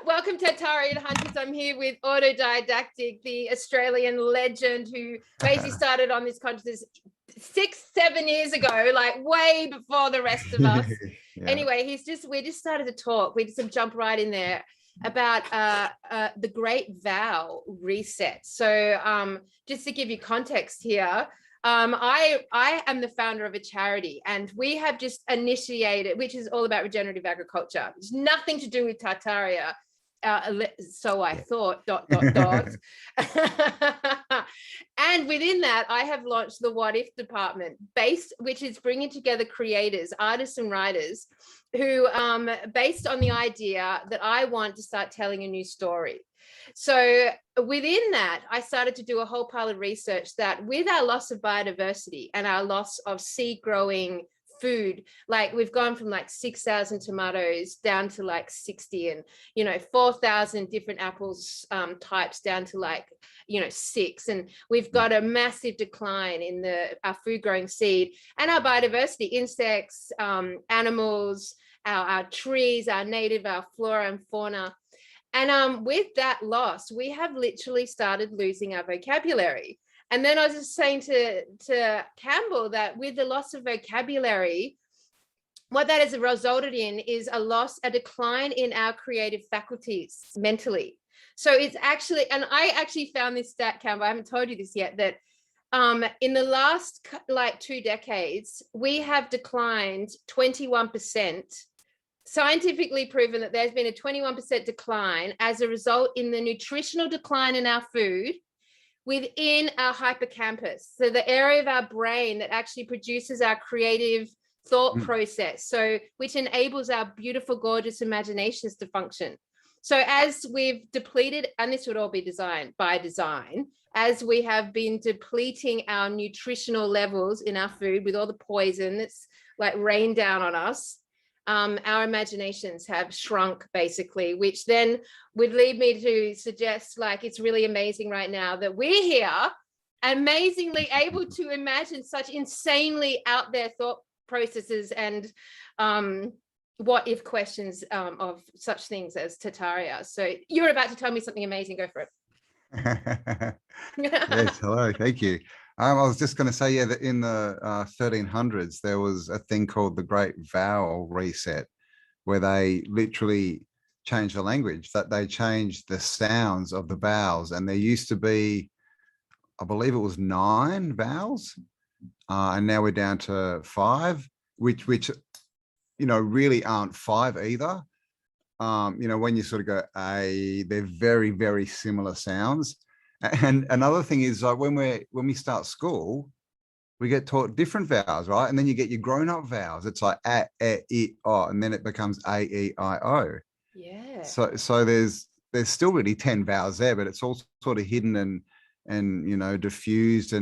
Welcome, Tartarian Hunters. I'm here with Autodidactic, the Australian legend who basically started on this consciousness 6-7 years ago, like way before the rest of us. Yeah. Anyway, we just started to talk. We just jump right in there about the great Vowel reset. So just to give you context here, I am the founder of a charity, and we have just initiated, which is all about regenerative agriculture. It's nothing to do with Tartaria. So I thought, ... And within that, I have launched the What If department, which is bringing together creators, artists and writers who, based on the idea that I want to start telling a new story. So within that, I started to do a whole pile of research that with our loss of biodiversity and our loss of seed growing food, like we've gone from like 6,000 tomatoes down to like 60, and 4,000 different apples types down to like 6, and we've got a massive decline in our food growing seed and our biodiversity, insects, animals, our trees, our native, our flora and fauna. And with that loss, we have literally started losing our vocabulary. And then I was just saying to Campbell that with the loss of vocabulary, what that has resulted in is a decline in our creative faculties mentally. So it's actually, and I actually found this stat, Campbell, I haven't told you this yet, that in the last like 2 decades, we have declined 21%. Scientifically proven that there's been a 21% decline as a result in the nutritional decline in our food within our hippocampus. So the area of our brain that actually produces our creative thought process, so which enables our beautiful, gorgeous imaginations to function. So as we've depleted, and this would all be by design, as we have been depleting our nutritional levels in our food with all the poison that's like rained down on us, our imaginations have shrunk basically, which then would lead me to suggest like it's really amazing right now that we're here, amazingly able to imagine such insanely out there thought processes and what if questions of such things as Tartaria. So you're about to tell me something amazing. Go for it. Yes, hello, thank you. I was just going to say, yeah, that in the 1300s, there was a thing called the Great Vowel Reset, where they literally changed the language, that they changed the sounds of the vowels. And there used to be, I believe it was 9 vowels, and now we're down to 5, which really aren't 5 either. When you sort of go a, they're very, very similar sounds. And another thing is like when we start school, we get taught different vowels, right? And then you get your grown-up vowels. It's like a, e, o, and then it becomes a, e, i, o. Yeah. So there's still really 10 vowels there, but it's all sort of hidden and diffused.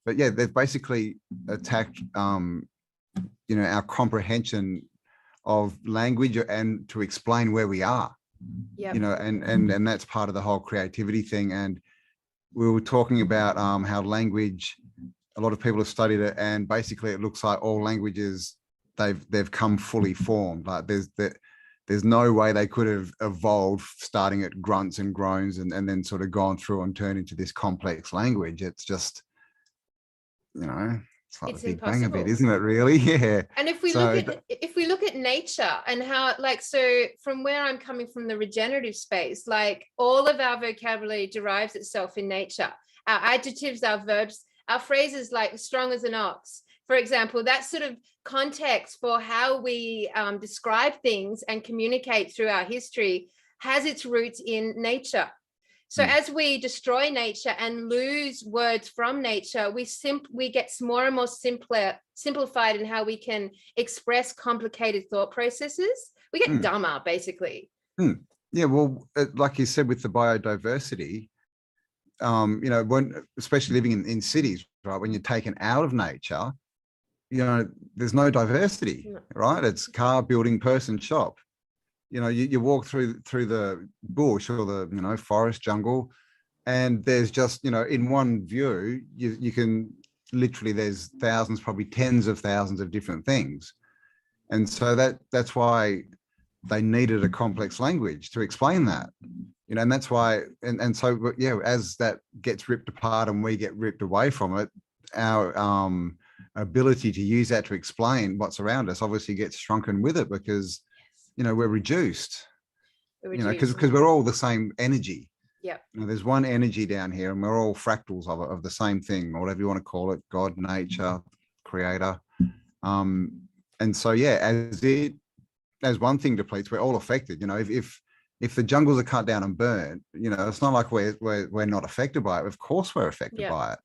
But yeah, they've basically attacked our comprehension of language and to explain where we are. Yeah. And that's part of the whole creativity thing. And we were talking about how language, a lot of people have studied it, and basically it looks like all languages, they've come fully formed. Like there's no way they could have evolved starting at grunts and groans and then sort of gone through and turned into this complex language. It's just, it's like it's a big impossible. bang a bit, isn't it, really? Yeah. And if we look at nature and how, like, so from where I'm coming from, the regenerative space, like all of our vocabulary derives itself in nature. Our adjectives, our verbs, our phrases like strong as an ox, for example, that sort of context for how we describe things and communicate through our history has its roots in nature. So as we destroy nature and lose words from nature, we get more and more simplified in how we can express complicated thought processes. We get dumber, basically. Yeah, well, like you said, with the biodiversity, especially living in cities, right? When you're taken out of nature, there's no diversity, right? It's car, building, person, shop. You walk through the bush or the forest, jungle, and there's just in one view you can literally, there's thousands, probably tens of thousands of different things. And so that's why they needed a complex language to explain that, you know, and that's why, and so, yeah, as that gets ripped apart and we get ripped away from it, our ability to use that to explain what's around us obviously gets shrunken with it, because, you know, we're reduced, you know, because we're all the same energy. Yeah. You know, there's one energy down here and we're all fractals of the same thing, or whatever you want to call it, God, nature, creator. And so, yeah, as one thing depletes, we're all affected. You know, if the jungles are cut down and burnt, you know, it's not like we're not affected by it. Of course we're affected by it.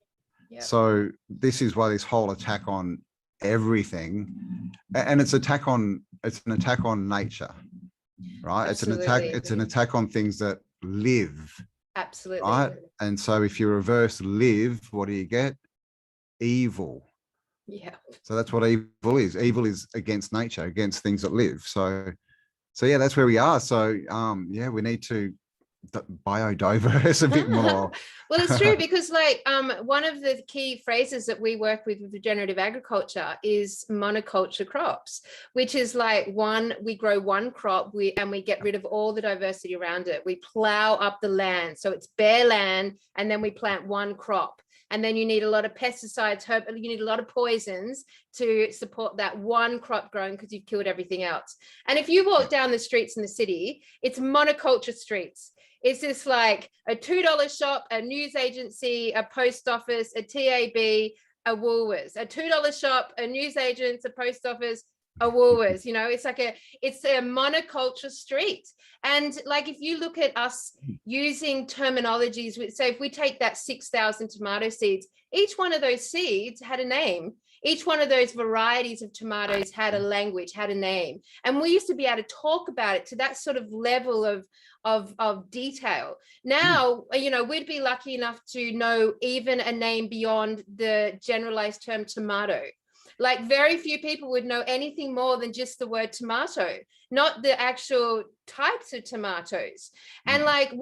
Yep. So this is why this whole attack on everything, and it's an attack on nature, right? Absolutely. It's an attack on things that live. Absolutely. Right. And so if you reverse live, what do you get? Evil. Yeah. So that's what evil is. Evil is against nature, against things that live. So yeah, that's where we are. So yeah, we need to biodiverse a bit more. Well, it's true, because like one of the key phrases that we work with regenerative agriculture is monoculture crops, which is like we grow one crop and we get rid of all the diversity around it. We plow up the land, so it's bare land, and then we plant one crop. And then you need a lot of pesticides, you need a lot of poisons to support that one crop growing, because you've killed everything else. And if you walk down the streets in the city, it's monoculture streets. It's just like a $2 shop, a news agency, a post office, a TAB, a Woolworths, a $2 shop, a news agent, a post office, a Woolworths. You know, it's a monoculture street. And like, if you look at us using terminologies, so if we take that 6,000 tomato seeds, each one of those seeds had a name. Each one of those varieties of tomatoes had a language, had a name. And we used to be able to talk about it to that sort of level of detail. Now, you know, we'd be lucky enough to know even a name beyond the generalized term tomato. Like, very few people would know anything more than just the word tomato, not the actual types of tomatoes. And like,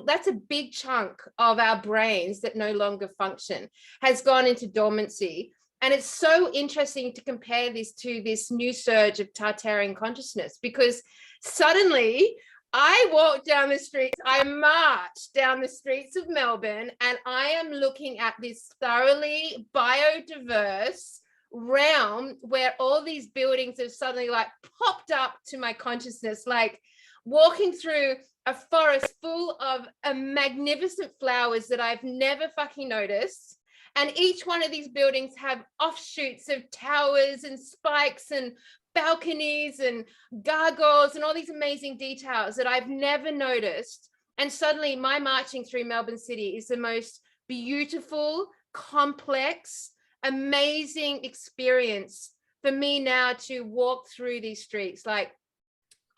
that's a big chunk of our brains that no longer function, has gone into dormancy. And it's so interesting to compare this to this new surge of Tartarian consciousness, because suddenly I walk down the streets, I march down the streets of Melbourne, and I am looking at this thoroughly biodiverse realm where all these buildings have suddenly like popped up to my consciousness, like walking through a forest full of magnificent flowers that I've never fucking noticed. And each one of these buildings have offshoots of towers and spikes and balconies and gargoyles and all these amazing details that I've never noticed. And suddenly my marching through Melbourne City is the most beautiful, complex, amazing experience for me now to walk through these streets. Like,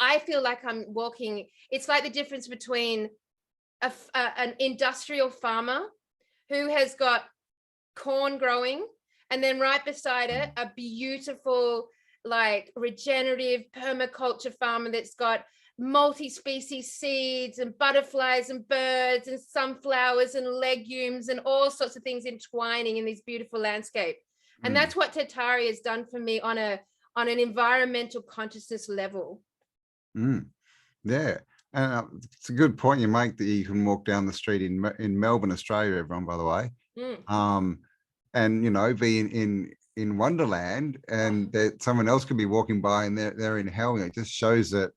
I feel like I'm walking, it's like the difference between an industrial farmer who has got corn growing, and then right beside it, a beautiful, like, regenerative permaculture farmer that's got multi-species seeds and butterflies and birds and sunflowers and legumes and all sorts of things entwining in this beautiful landscape. And that's what Tartaria has done for me on an environmental consciousness level. Yeah, and it's a good point you make, that you can walk down the street in Melbourne, Australia, everyone, by the way, and, you know, be in Wonderland, and that someone else could be walking by and they're in hell. And it just shows that,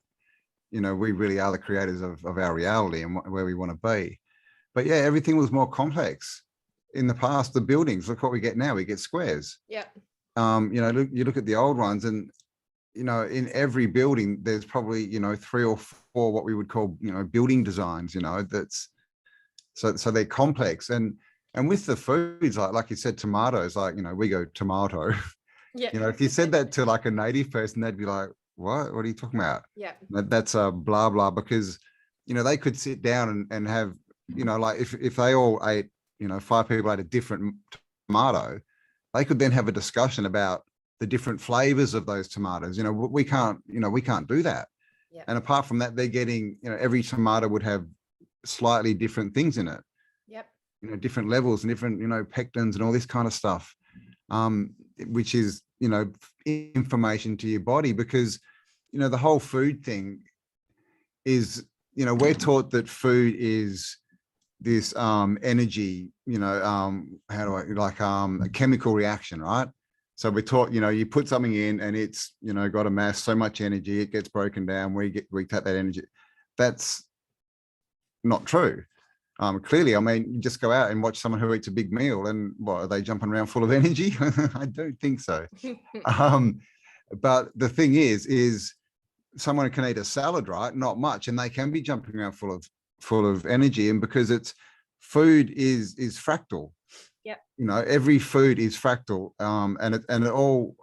you know, we really are the creators of our reality and where we want to be. But yeah, everything was more complex in the past. The buildings, look what we get now. We get squares. Yeah. You know, you look at the old ones, and, you know, in every building, there's probably, you know, 3 or 4 what we would call, you know, building designs, you know, that's so they're complex. And with the foods, like you said, tomatoes, like, you know, we go tomato. Yeah. You know, if you said that to like a native person, they'd be like, what are you talking about? Yeah. That's a blah, blah, because, you know, they could sit down and have, you know, like if they all ate, you know, 5 people ate a different tomato, they could then have a discussion about the different flavors of those tomatoes. You know, we can't do that. Yeah. And apart from that, they're getting, you know, every tomato would have slightly different things in it. Yep. You know, different levels and different, you know, pectins and all this kind of stuff, which is, you know, information to your body, because you know, the whole food thing is, you know, we're taught that food is this energy, you know, how do I, like a chemical reaction, right? So we're taught, you know, you put something in and it's, you know, got to mass so much energy, it gets broken down, we take that energy. That's not true. Clearly, I mean, you just go out and watch someone who eats a big meal and what, are they jumping around full of energy? I don't think so. But the thing is someone can eat a salad, right? Not much, and they can be jumping around full of energy. And because it's food is fractal. Yeah. You know, every food is fractal, and it all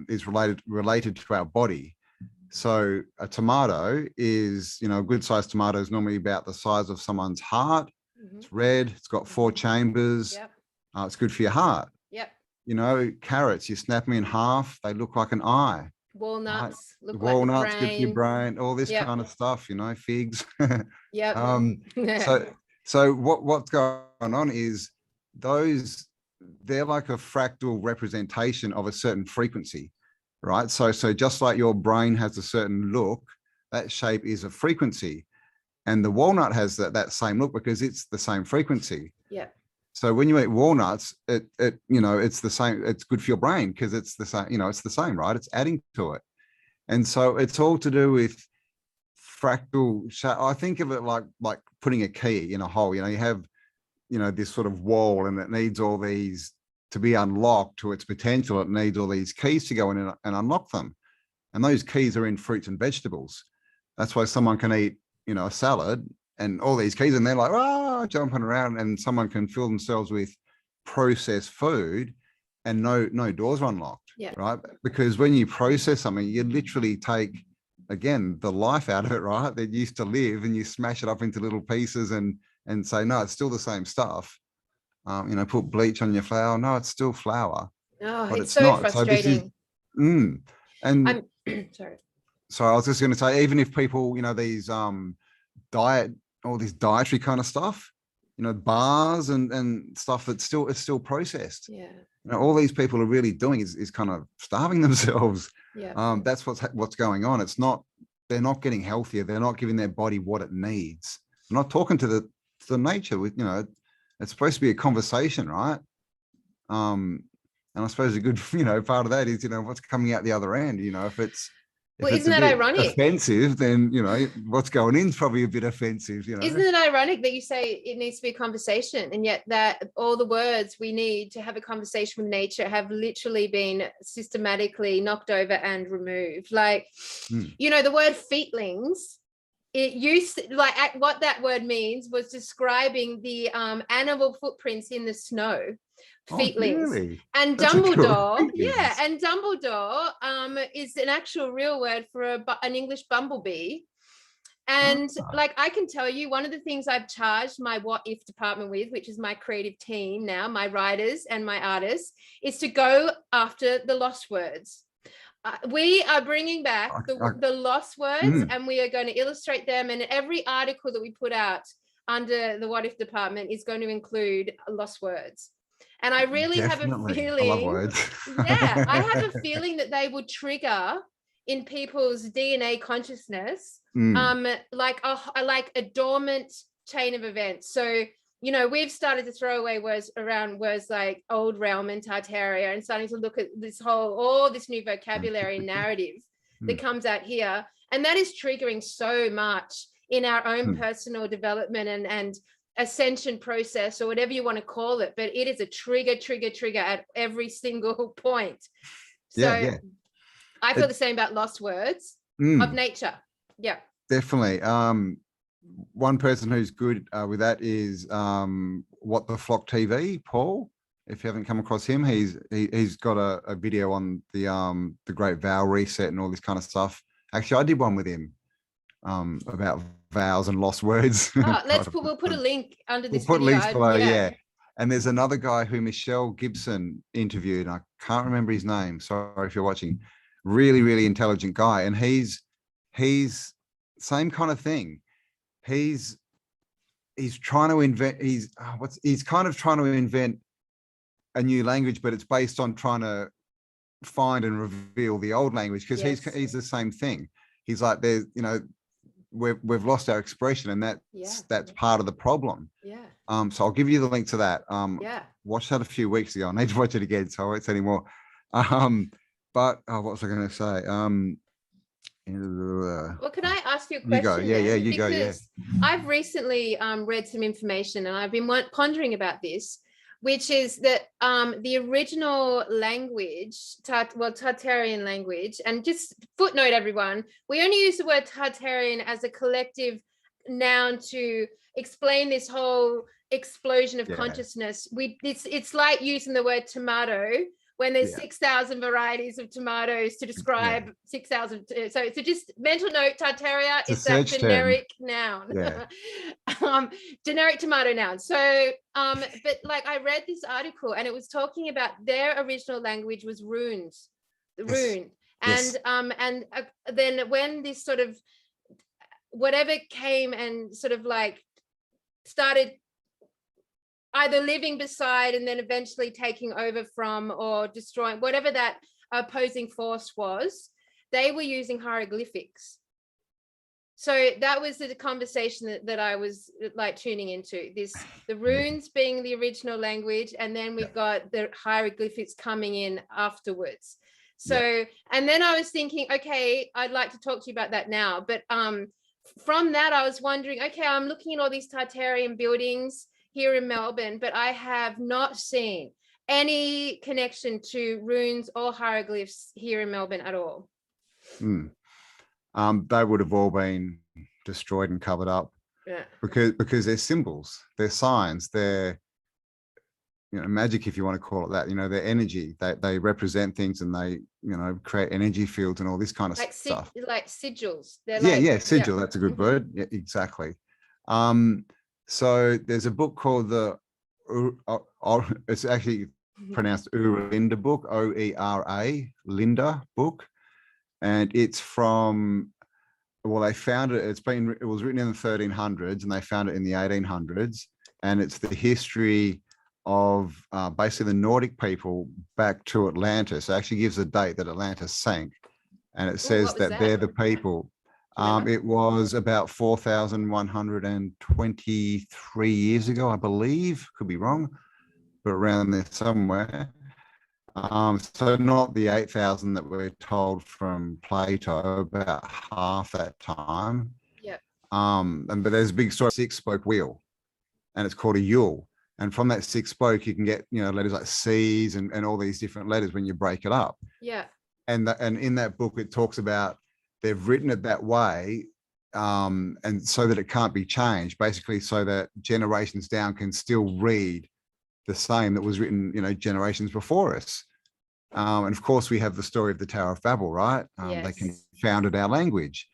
is related to our body. So a tomato is, you know, a good sized tomato is normally about the size of someone's heart. It's red, it's got 4 chambers. Yep. It's good for your heart. Yep. You know, carrots, you snap them in half, they look like an eye. Walnuts, Right? look Walnuts, like good for your brain, all this kind of stuff, you know, figs. Yep. So what's going on is they're like a fractal representation of a certain frequency, right? So just like your brain has a certain look, that shape is a frequency. And the walnut has that same look because it's the same frequency. Yeah. So when you eat walnuts, it you know, it's the same, it's good for your brain because it's the same, you know, it's the same, right? It's adding to it. And so it's all to do with fractal. I think of it like putting a key in a hole. You know, you have, you know, this sort of wall and it needs all these to be unlocked to its potential. It needs all these keys to go in and unlock them. And those keys are in fruits and vegetables. That's why someone can eat, you know, a salad and all these keys and they're like, jumping around, and someone can fill themselves with processed food and no doors are unlocked. Yeah. Right. Because when you process something, you literally take, again, the life out of it, right? That used to live, and you smash it up into little pieces and say, no, it's still the same stuff. You know, put bleach on your flour. No, it's still flour. Oh, but it's so not. frustrating. So and I'm sorry. So I was just going to say, even if people, you know, these all this dietary kind of stuff, you know, bars and stuff that's still processed. Yeah. You know, all these people are really doing is kind of starving themselves. Yeah. That's what's going on. It's not, they're not getting healthier. They're not giving their body what it needs. I'm not talking to the nature with, you know, it's supposed to be a conversation, right? And I suppose a good, you know, part of that is, you know, what's coming out the other end. You know, if it's Isn't a that bit ironic? offensive, then, you know, what's going in is probably a bit offensive, you know. Isn't it ironic that you say it needs to be a conversation, and yet that all the words we need to have a conversation with nature have literally been systematically knocked over and removed? Like, you know, the word feetlings, it used like what that word means was describing the animal footprints in the snow. Feetlings. Oh, really? And That's Dumbledore, yeah, and Dumbledore is an actual real word for an English bumblebee. And like, I can tell you, one of the things I've charged my What If department with, which is my creative team now, my writers and my artists, is to go after the lost words. We are bringing back the lost words, and we are going to illustrate them. And every article that we put out under the What If department is going to include lost words. And I really have a feeling, I love words. Yeah, I have a feeling that they would trigger in people's DNA consciousness, like a dormant chain of events. So, you know, we've started to throw away words like old realm and Tartaria, and starting to look at all this new vocabulary and narrative that comes out here. And that is triggering so much in our own personal development and ascension process, or whatever you want to call it. But it is a trigger at every single point. So I feel the same about lost words of nature. Yeah, definitely. One person who's good with that is What the Flock TV, Paul. If you haven't come across him, he's got a video on the Great Vowel Reset and all this kind of stuff. Actually, I did one with him about vowels and lost words. We'll put a link under this video. We'll put links below, yeah. And there's another guy who Michelle Gibson interviewed. I can't remember his name. Sorry if you're watching. Really, really intelligent guy. And he's same kind of thing. He's trying to invent, he's kind of trying to invent a new language, but it's based on trying to find and reveal the old language, because he's the same thing. he's like, there's, you know, we've lost our expression, and that's part of the problem. Yeah. So I'll give you the link to that. Yeah. Watched that a few weeks ago. I need to watch it again, so I won't say anymore. But what was I going to say? Well, can I ask you a question? You go. Yeah, you go. Yeah. I've recently read some information, and I've been pondering about this, which is that the original language, Tartarian language, and just footnote everyone, we only use the word Tartarian as a collective noun to explain this whole explosion of consciousness. It's like using the word tomato when there's 6,000 varieties of tomatoes to describe 6,000. So just mental note, Tartaria is that generic noun. Generic tomato noun. So, but like I read this article, and it was talking about their original language was runes, the rune. And then when this sort of whatever came and sort of like started either living beside and then eventually taking over from or destroying, whatever that opposing force was, they were using hieroglyphics. So that was the conversation that I was like tuning into, the runes being the original language, and then we've got the hieroglyphics coming in afterwards. So, and then I was thinking, okay, I'd like to talk to you about that now. But from that, I was wondering, okay, I'm looking at all these Tartarian buildings here in Melbourne, but I have not seen any connection to runes or hieroglyphs here in Melbourne at all. They would have all been destroyed and covered up, because they're symbols, they're signs, they're, you know, magic, if you want to call it that. You know, they're energy. They represent things, and they, you know, create energy fields and all this kind of stuff. Like sigils. They're sigil. That's a good word. Yeah, exactly. So there's a book called it's actually pronounced Linda book, O-E-R-A, Linda book. And it's from, well, they found it, it was written in the 1300s, and they found it in the 1800s. And it's the history of basically the Nordic people back to Atlantis. It actually gives a date that Atlantis sank. And it says that they're the people. It was about 4,123 years ago, I believe. Could be wrong, but around there somewhere. So not the 8,000 that we're told from Plato, about half that time. But there's a big story, 6-spoke wheel, and it's called a Yule. And from that 6-spoke, you can get, you know, letters like C's and all these different letters when you break it up. And in that book, it talks about, they've written it that way, and so that it can't be changed, basically, so that generations down can still read the same that was written, you know, generations before us. And of course, we have the story of the Tower of Babel, right? They confounded our language.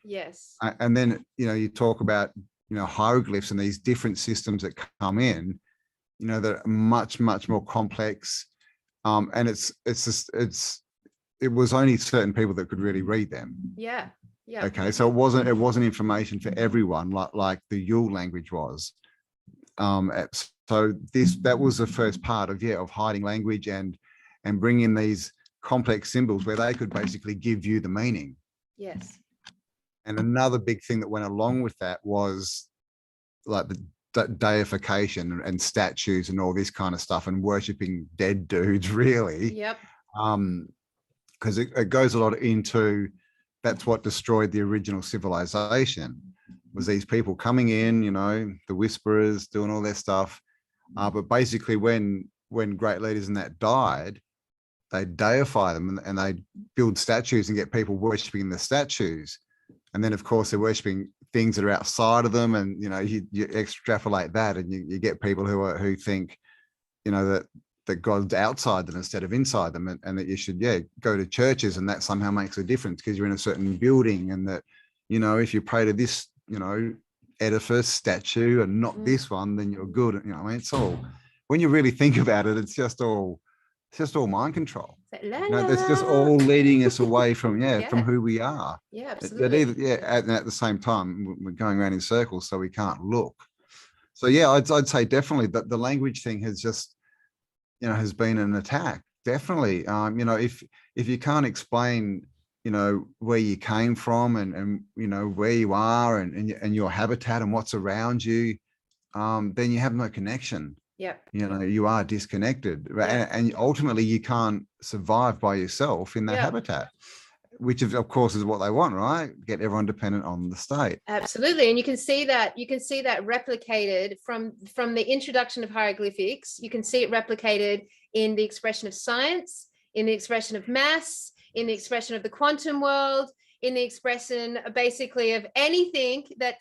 And then, you know, you talk about, you know, hieroglyphs and these different systems that come in, you know, that are much, much more complex. And it was only certain people that could really read them. Okay, so it wasn't information for everyone, like the Yule language was. So that was the first part of hiding language and bringing these complex symbols where they could basically give you the meaning. And another big thing that went along with that was like the deification and statues and all this kind of stuff, and worshiping dead dudes, really. Because it goes a lot into, that's what destroyed the original civilization, was these people coming in, you know, the whisperers doing all their stuff. But basically when great leaders in that died, they deify them and they build statues and get people worshiping the statues. And then, of course, they're worshiping things that are outside of them. And, you know, you extrapolate that, and you get people who think, you know, that God's outside them instead of inside them, and that you should, go to churches, and that somehow makes a difference because you're in a certain building, and that, you know, if you pray to this, you know, edifice, statue, and not this one, then you're good. You know, I mean, it's all, when you really think about it, it's just all mind control. You know, that's just all leading us away from from who we are. Absolutely. And at the same time, we're going around in circles, so we can't look. So I'd say definitely that the language thing has just, you know, has been an attack. Definitely. You know, if you can't explain, you know, where you came from and you know, where you are and your habitat and what's around you, then you have no connection. Yeah. You know, you are disconnected. Yeah. And ultimately you can't survive by yourself in that Yeah. habitat, which of course is what they want, right? Get everyone dependent on the state. Absolutely. And you can see that replicated from the introduction of hieroglyphics. You can see it replicated in the expression of science, in the expression of maths, in the expression of the quantum world, in the expression basically of anything that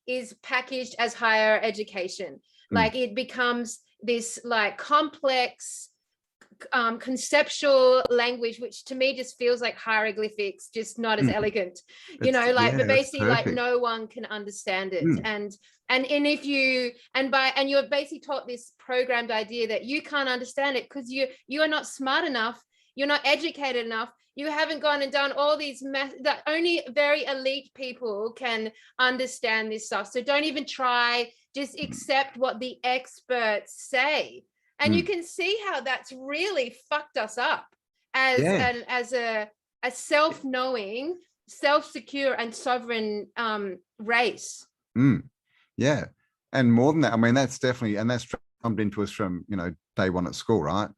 is packaged as higher education. Like it becomes this like complex conceptual language, which to me just feels like hieroglyphics, just not as elegant, you know, like, but basically like no one can understand it. And if you, and you're basically taught this programmed idea that you can't understand it because you are not smart enough, you're not educated enough, you haven't gone and done all these math, that only very elite people can understand this stuff. So don't even try, just accept what the experts say. And you can see how that's really fucked us up as a self-knowing, self-secure and sovereign race. Yeah. And more than that, I mean, that's definitely, and that's drummed into us from, you know, day one at school, right?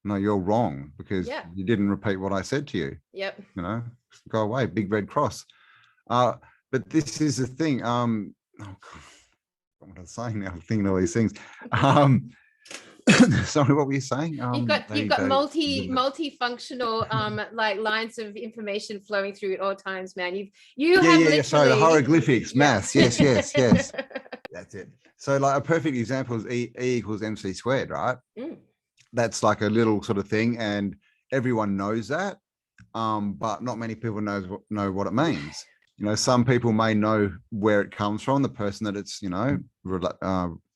No, you're wrong because you didn't repeat what I said to you. Yep. You know, go away, big red cross. But this is the thing. Oh God, what am I saying now? I'm thinking all these things. Sorry, what were you saying? You've got multifunctional like lines of information flowing through at all times, man. You have literally... Sorry, the hieroglyphics, maths. Yes. That's it. So like a perfect example is E equals MC squared, right? That's like a little sort of thing, and everyone knows that, but not many people know what it means. You know, some people may know where it comes from, the person that it's, you know,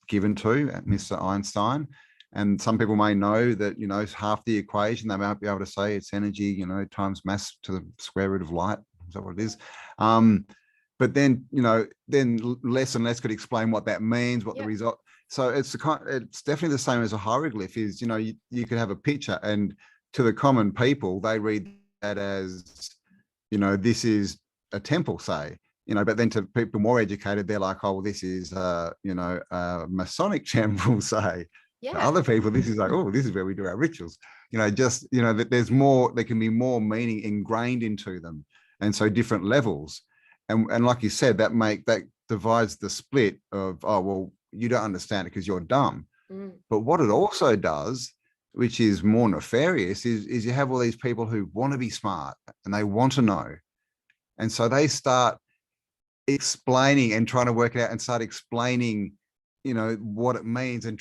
given to, Mr. Einstein. And some people may know that, you know, it's half the equation. They might be able to say it's energy, you know, times mass to the square root of light. Is that what it is? But then, you know, then less and less could explain what that means, what the result. So it's definitely the same as a hieroglyph is, you know, you could have a picture and to the common people, they read that as, you know, this is a temple, say, you know, but then to people more educated, they're like, oh, well, this is, you know, a Masonic temple, say. To other people, this is like, oh, this is where we do our rituals. You know, just, you know, that there's more, there can be more meaning ingrained into them. And so different levels. And like you said, that divides the split of, oh, well, you don't understand it because you're dumb. But what it also does, which is more nefarious, is you have all these people who want to be smart and they want to know. And so they start explaining and trying to work it out and start explaining, you know, what it means and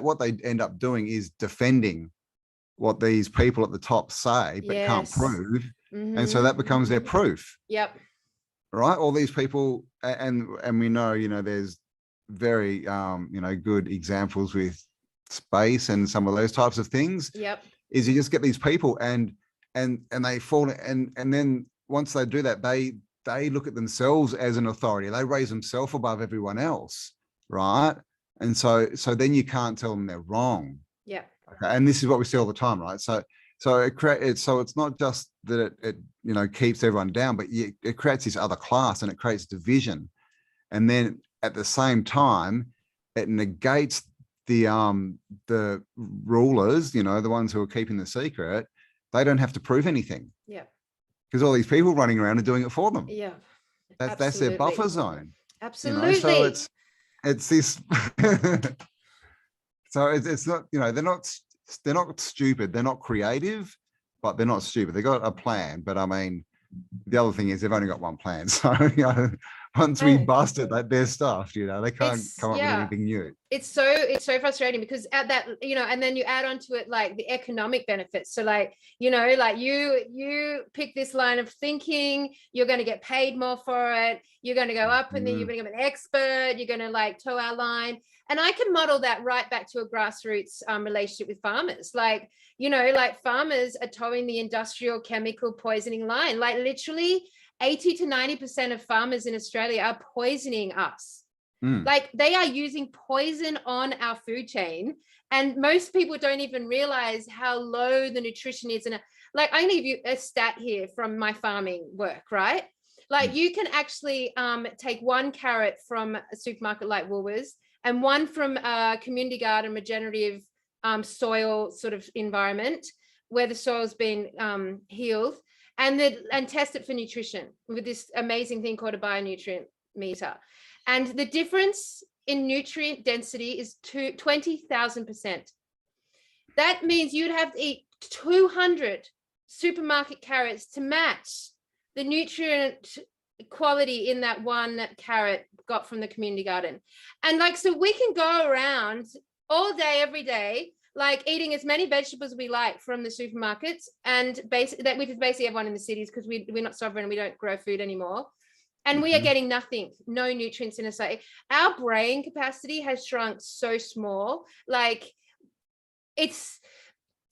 what they end up doing is defending what these people at the top say, but can't prove. And so that becomes their proof. Yep. Right. All these people, and we know, you know, there's very, you know, good examples with space and some of those types of things. Yep. Is you just get these people and they fall and then once they do that, they look at themselves as an authority. They raise themselves above everyone else. Right. And so then you can't tell them they're wrong. Yeah. Okay. And this is what we see all the time, right? So it's not just that it you know, keeps everyone down, but it creates this other class and it creates division. And then at the same time, it negates the rulers, you know, the ones who are keeping the secret. They don't have to prove anything. Yeah. Because all these people running around are doing it for them. Yeah. That's their buffer zone. Absolutely. You know? So it's this so it's not, you know, they're not stupid, they're not creative, but they're not stupid. They got a plan. But I mean, the other thing is they've only got one plan. So, you know, once we bust it, like they're stuffed, you know, they can't come up with anything new. It's so frustrating because at that, you know, and then you add onto it like the economic benefits. So like, you know, like you pick this line of thinking, you're going to get paid more for it. You're going to go up and then you're going to become an expert. You're going to like toe our line. And I can model that right back to a grassroots relationship with farmers. Like, you know, like farmers are towing the industrial chemical poisoning line. Like literally 80 to 90% of farmers in Australia are poisoning us. Like they are using poison on our food chain. And most people don't even realize how low the nutrition is. And like I'm gonna give you a stat here from my farming work, right? Like you can actually take 1 carrot from a supermarket like Woolworths and 1 from a community garden regenerative soil sort of environment where the soil's been healed, and test it for nutrition with this amazing thing called a bionutrient meter. And the difference in nutrient density is 20,000%. That means you'd have to eat 200 supermarket carrots to match the nutrient quality in that 1 carrot got from the community garden. And like, so we can go around all day, every day, like eating as many vegetables we like from the supermarkets, and which is basically everyone in the cities, because we're not sovereign, we don't grow food anymore. And we are getting nothing, no nutrients in us. Like our brain capacity has shrunk so small, like it's,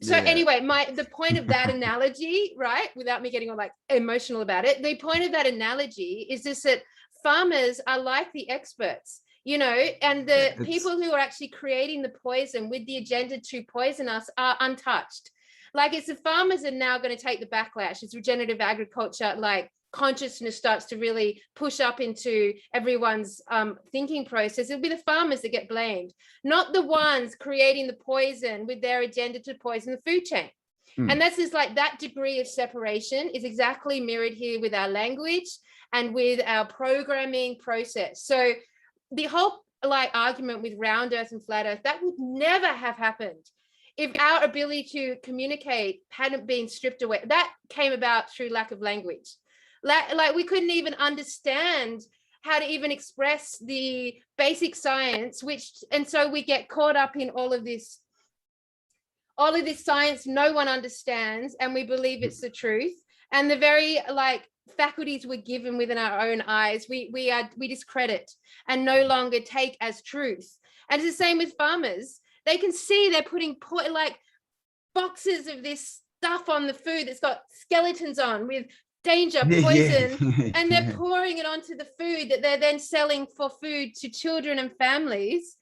so anyway, the point of that analogy, right, without me getting all like emotional about it, the point of that analogy is just that farmers are like the experts, you know, and the people who are actually creating the poison with the agenda to poison us are untouched. Like it's the farmers are now going to take the backlash. It's regenerative agriculture, like consciousness starts to really push up into everyone's thinking process. It'll be the farmers that get blamed, not the ones creating the poison with their agenda to poison the food chain. And that's just like that degree of separation is exactly mirrored here with our language and with our programming process. So the whole like argument with round earth and flat earth, that would never have happened if our ability to communicate hadn't been stripped away. That came about through lack of language. Like we couldn't even understand how to even express the basic science, and so we get caught up in all of this science no one understands, and we believe it's the truth. And the very like faculties we're given within our own eyes, we discredit and no longer take as truth. And it's the same with farmers. They can see they're putting like boxes of this stuff on the food that's got skeletons on with danger, poison, and they're pouring it onto the food that they're then selling for food to children and families.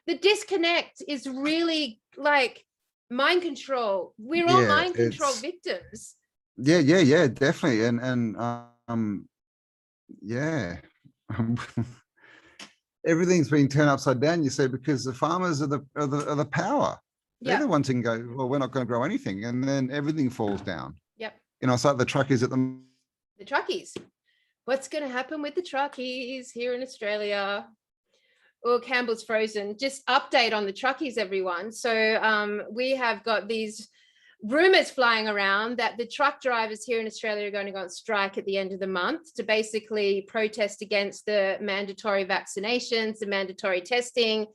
The disconnect is really like mind control. We're all mind control victims. Yeah, definitely. And everything's being turned upside down, you say, because the farmers are the power. They're the ones who can go, well, we're not going to grow anything, and then everything falls down. You know, it's like the truckies the truckies. What's going to happen with the truckies here in Australia? Oh, Campbell's frozen. Just update on the truckies, everyone. So we have got these rumors flying around that the truck drivers here in Australia are going to go on strike at the end of the month to basically protest against the mandatory vaccinations, the mandatory testing,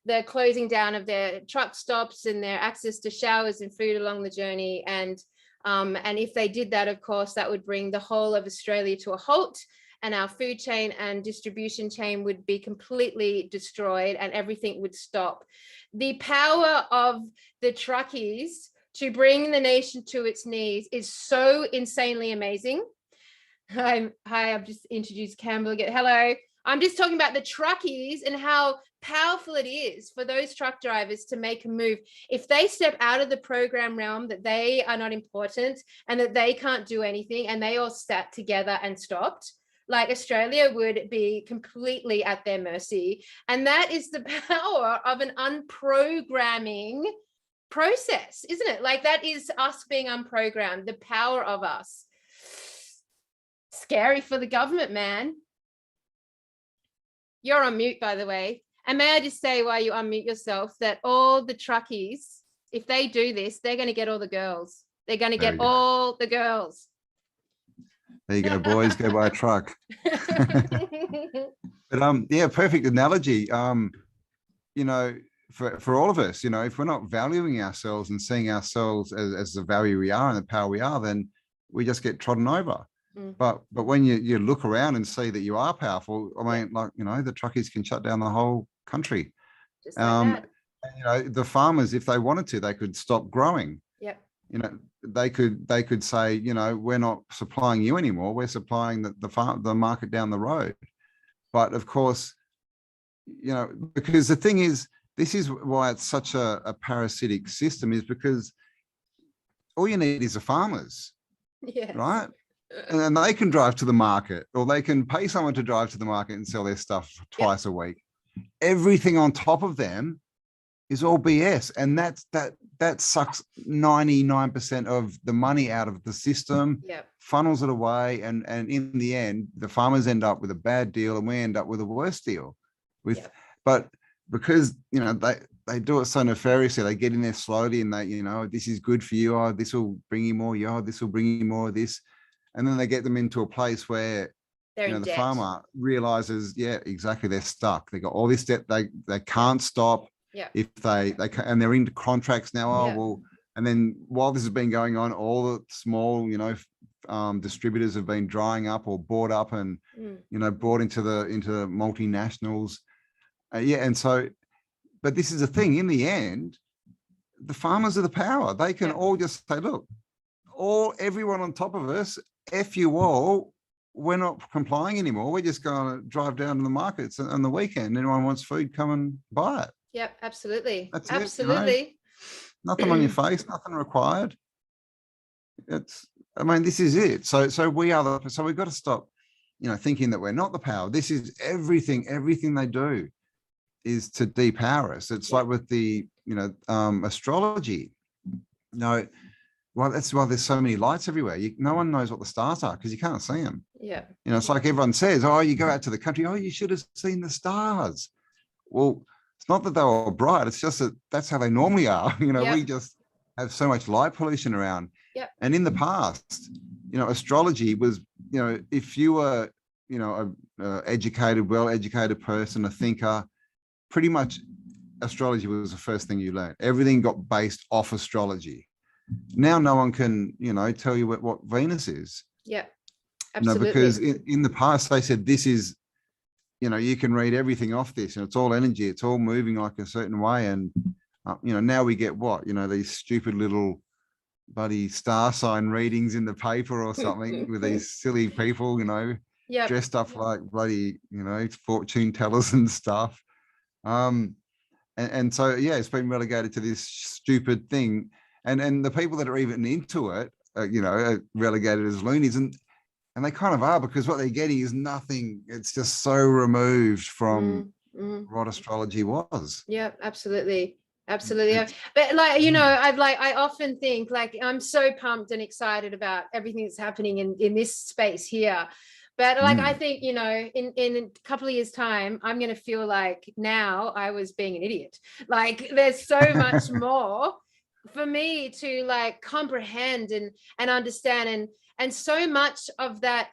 the closing down of their truck stops and their access to showers and food along the journey. And if they did that, of course, that would bring the whole of Australia to a halt, and our food chain and distribution chain would be completely destroyed and everything would stop. The power of the truckies to bring the nation to its knees is so insanely amazing. Hi, I've just introduced Cambell again. Hello. I'm just talking about the truckies and how powerful it is for those truck drivers to make a move. If they step out of the program realm that they are not important and that they can't do anything, and they all sat together and stopped, like Australia would be completely at their mercy. And that is the power of an unprogramming process, isn't it? Like that is us being unprogrammed, the power of us. Scary for the government, man. You're on mute, by the way. And may I just say, while you unmute yourself, that all the truckies, if they do this, they're going to get all the girls. They're going to get all the girls. There you go, boys. Go buy a truck. But yeah, perfect analogy. You know, for all of us, you know, if we're not valuing ourselves and seeing ourselves as the value we are and the power we are, then we just get trodden over. But when you look around and see that you are powerful, I mean, like, you know, the truckies can shut down the whole country. Just like that. And, you know, the farmers, if they wanted to, they could stop growing. You know, they could say, you know, we're not supplying you anymore. We're supplying the market down the road. But of course, you know, because the thing is, this is why it's such a parasitic system, is because all you need is the farmers, Yes. right? And they can drive to the market, or they can pay someone to drive to the market and sell their stuff twice a week. Everything on top of them is all BS. And that sucks 99% of the money out of the system, funnels it away. And in the end, the farmers end up with a bad deal and we end up with a worse deal. But because, you know, they do it so nefariously, they get in there slowly and they, you know, this is good for you. Oh, this will bring you more. Oh, this will bring you more of this. And then they get them into a place where, you know, the farmer realizes, yeah, exactly, they're stuck. They got all this debt. They can't stop. If they and they're into contracts now. Oh, well, and then while this has been going on, all the small, you know, distributors have been drying up or bought up and, you know, bought into the multinationals. And so, but this is the thing, in the end, the farmers are the power. They can all just say, look, everyone on top of us, F you all, we're not complying anymore. We're just going to drive down to the markets on the weekend. Anyone wants food, come and buy it. Yep, absolutely. That's absolutely. It, you know? Nothing on your face, nothing required. I mean, this is it. So we've got to stop, you know, thinking that we're not the power. This is everything they do is to depower us. It's like with the, you know, astrology. No, well, that's why there's so many lights everywhere. No one knows what the stars are because you can't see them. You know, it's like everyone says, oh, you go out to the country, oh, you should have seen the stars. Well, it's not that they were bright. It's just that that's how they normally are. You know, we just have so much light pollution around. And in the past, you know, astrology was, you know, if you were, you know, a educated, well-educated person, a thinker, pretty much astrology was the first thing you learned. Everything got based off astrology. Now no one can, you know, tell you what Venus is. Absolutely. You know, because in the past they said this is, you know, you can read everything off this and it's all energy. It's all moving like a certain way. And, you know, now we get what, you know, these stupid little bloody star sign readings in the paper or something with these silly people, you know, dressed up like bloody, you know, fortune tellers and stuff. And so, yeah, it's been relegated to this stupid thing. And the people that are even into it, you know, are relegated as loonies. And they kind of are, because what they're getting is nothing. It's just so removed from what astrology was. Absolutely. But like, you know, I often think like I'm so pumped and excited about everything that's happening in this space here. But like, I think, you know, in a couple of years' time, I'm going to feel like now I was being an idiot. Like there's so much more for me to like comprehend and understand. And so much of that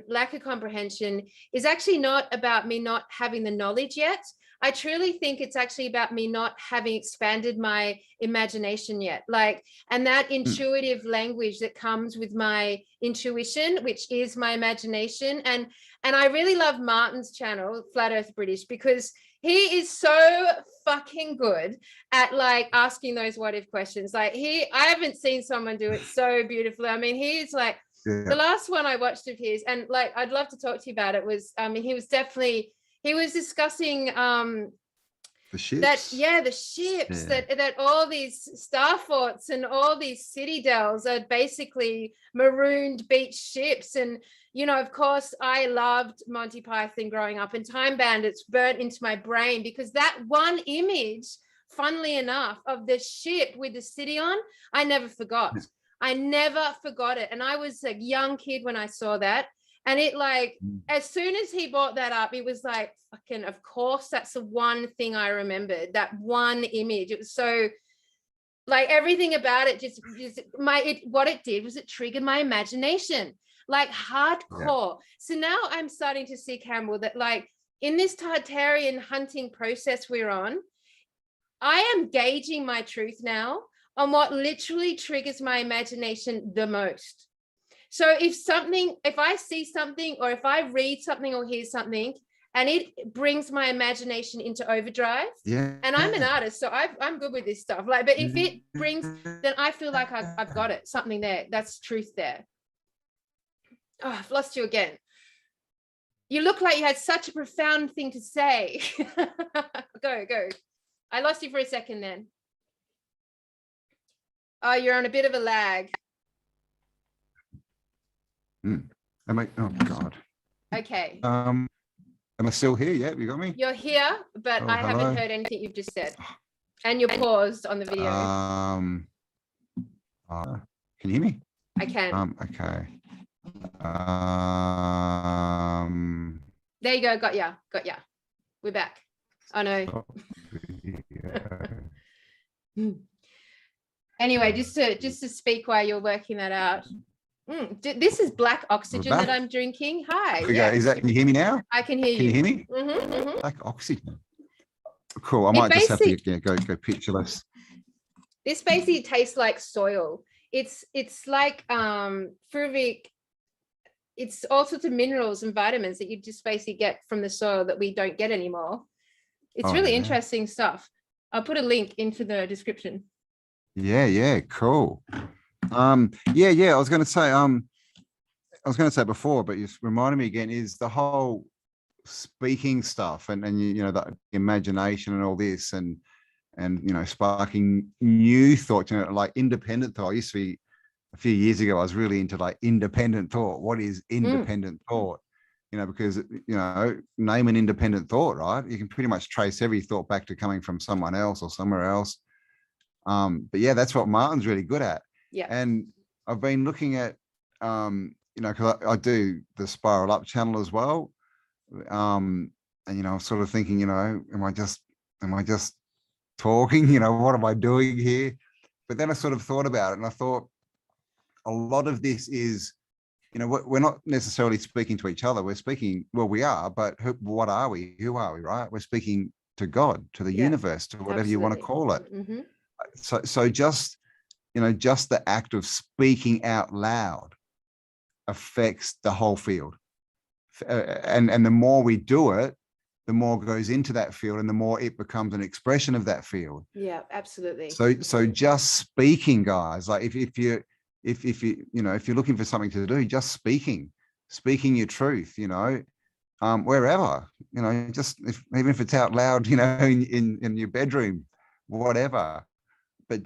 lack of comprehension is actually not about me not having the knowledge yet. I truly think it's actually about me not having expanded my imagination yet. Like, and that intuitive language that comes with my intuition, which is my imagination. And I really love Martin's channel, Flat Earth British, because he is so fucking good at like asking those what if questions. Like I haven't seen someone do it so beautifully. I mean, he's like, the last one I watched of his, and like, I'd love to talk to you about it, was, he was discussing the ships. The ships that all these star forts and all these citadels are basically marooned beach ships. And, you know, of course, I loved Monty Python growing up, and Time Bandits burnt into my brain because that one image, funnily enough, of the ship with the city on, I never forgot. I never forgot it. And I was a young kid when I saw that. And it like, as soon as he brought that up, it was like, fucking, of course, that's the one thing I remembered, that one image. It was so, like, everything about it what it did was it triggered my imagination, like hardcore. So now I'm starting to see, Cambell, that like in this Tartarian hunting process we're on, I am gauging my truth now on what literally triggers my imagination the most. So if I see something, or if I read something or hear something, and it brings my imagination into overdrive, and I'm an artist, so I'm good with this stuff. Like, but if it brings, then I feel like I've got it, something there. That's truth there. Oh, I've lost you again. You look like you had such a profound thing to say. Go. I lost you for a second then. Oh, you're on a bit of a lag. Am I, oh God. Okay. Am I still here? Yeah, you got me? You're here, but Oh, I hello. haven't heard anything you've just said. And you're paused on the video. Can you hear me? I can. Okay. There you go. Got ya. Got ya. We're back. Oh no. Anyway, just to speak while you're working that out. This is black oxygen that I'm drinking. Hi. Yeah. Is that? Can you hear me now? I can hear you. Can you hear me? Black oxygen. Cool. I might just have to go pictureless. This basically tastes like soil. It's like fruvic. It's all sorts of minerals and vitamins that you just basically get from the soil that we don't get anymore. It's really interesting stuff. I'll put a link into the description. Yeah, cool. I was going to say before, but you reminded me again, is the whole speaking stuff and you know, the imagination and all this and you know, sparking new thoughts, you know, like independent thought. I used to be, a few years ago, I was really into like independent thought. What is independent thought? You know, because, you know, name an independent thought, right? You can pretty much trace every thought back to coming from someone else or somewhere else. But yeah, that's what Martin's really good at. Yeah. And I've been looking at, you know, because I do the Spiral Up channel as well. And, you know, I'm sort of thinking, you know, am I just talking? You know, what am I doing here? But then I sort of thought about it and I thought, a lot of this is, you know, we're not necessarily speaking to each other. We're speaking, well, we are, but what are we? Who are we, right? We're speaking to God, to the universe, to whatever you want to call it. So just, you know, just the act of speaking out loud affects the whole field. And the more we do it, the more goes into that field and the more it becomes an expression of that field. Yeah, absolutely. So just speaking, guys, like if you you know, if you're looking for something to do, just speaking your truth, you know, wherever, you know, just even if it's out loud, you know, in your bedroom, whatever, but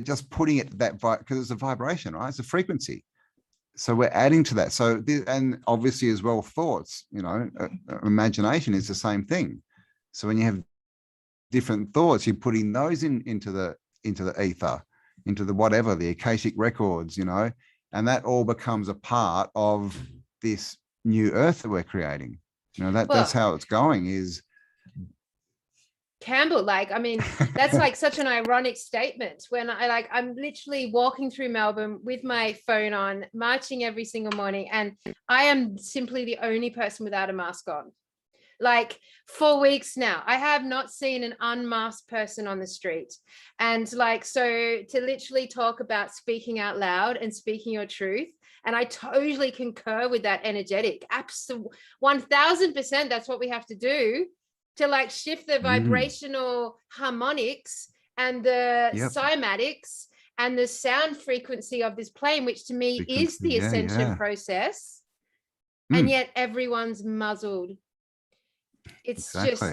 just putting it that because it's a vibration, right? It's a frequency. So we're adding to that. So and obviously as well, thoughts, you know, imagination is the same thing. So when you have different thoughts, you're putting those into the ether, into the whatever, the Akashic records, you know, and that all becomes a part of this new earth that we're creating. You know, that's how it's going is. Cambell, like, I mean, that's like such an ironic statement when I'm literally walking through Melbourne with my phone on, marching every single morning, and I am simply the only person without a mask on. Like 4 weeks now, I have not seen an unmasked person on the street. And like, so to literally talk about speaking out loud and speaking your truth. And I totally concur with that energetic. Absolutely 1000%. That's what we have to do to like shift the vibrational harmonics and the cymatics and the sound frequency of this plane, which to me is the ascension process. And yet everyone's muzzled. It's just,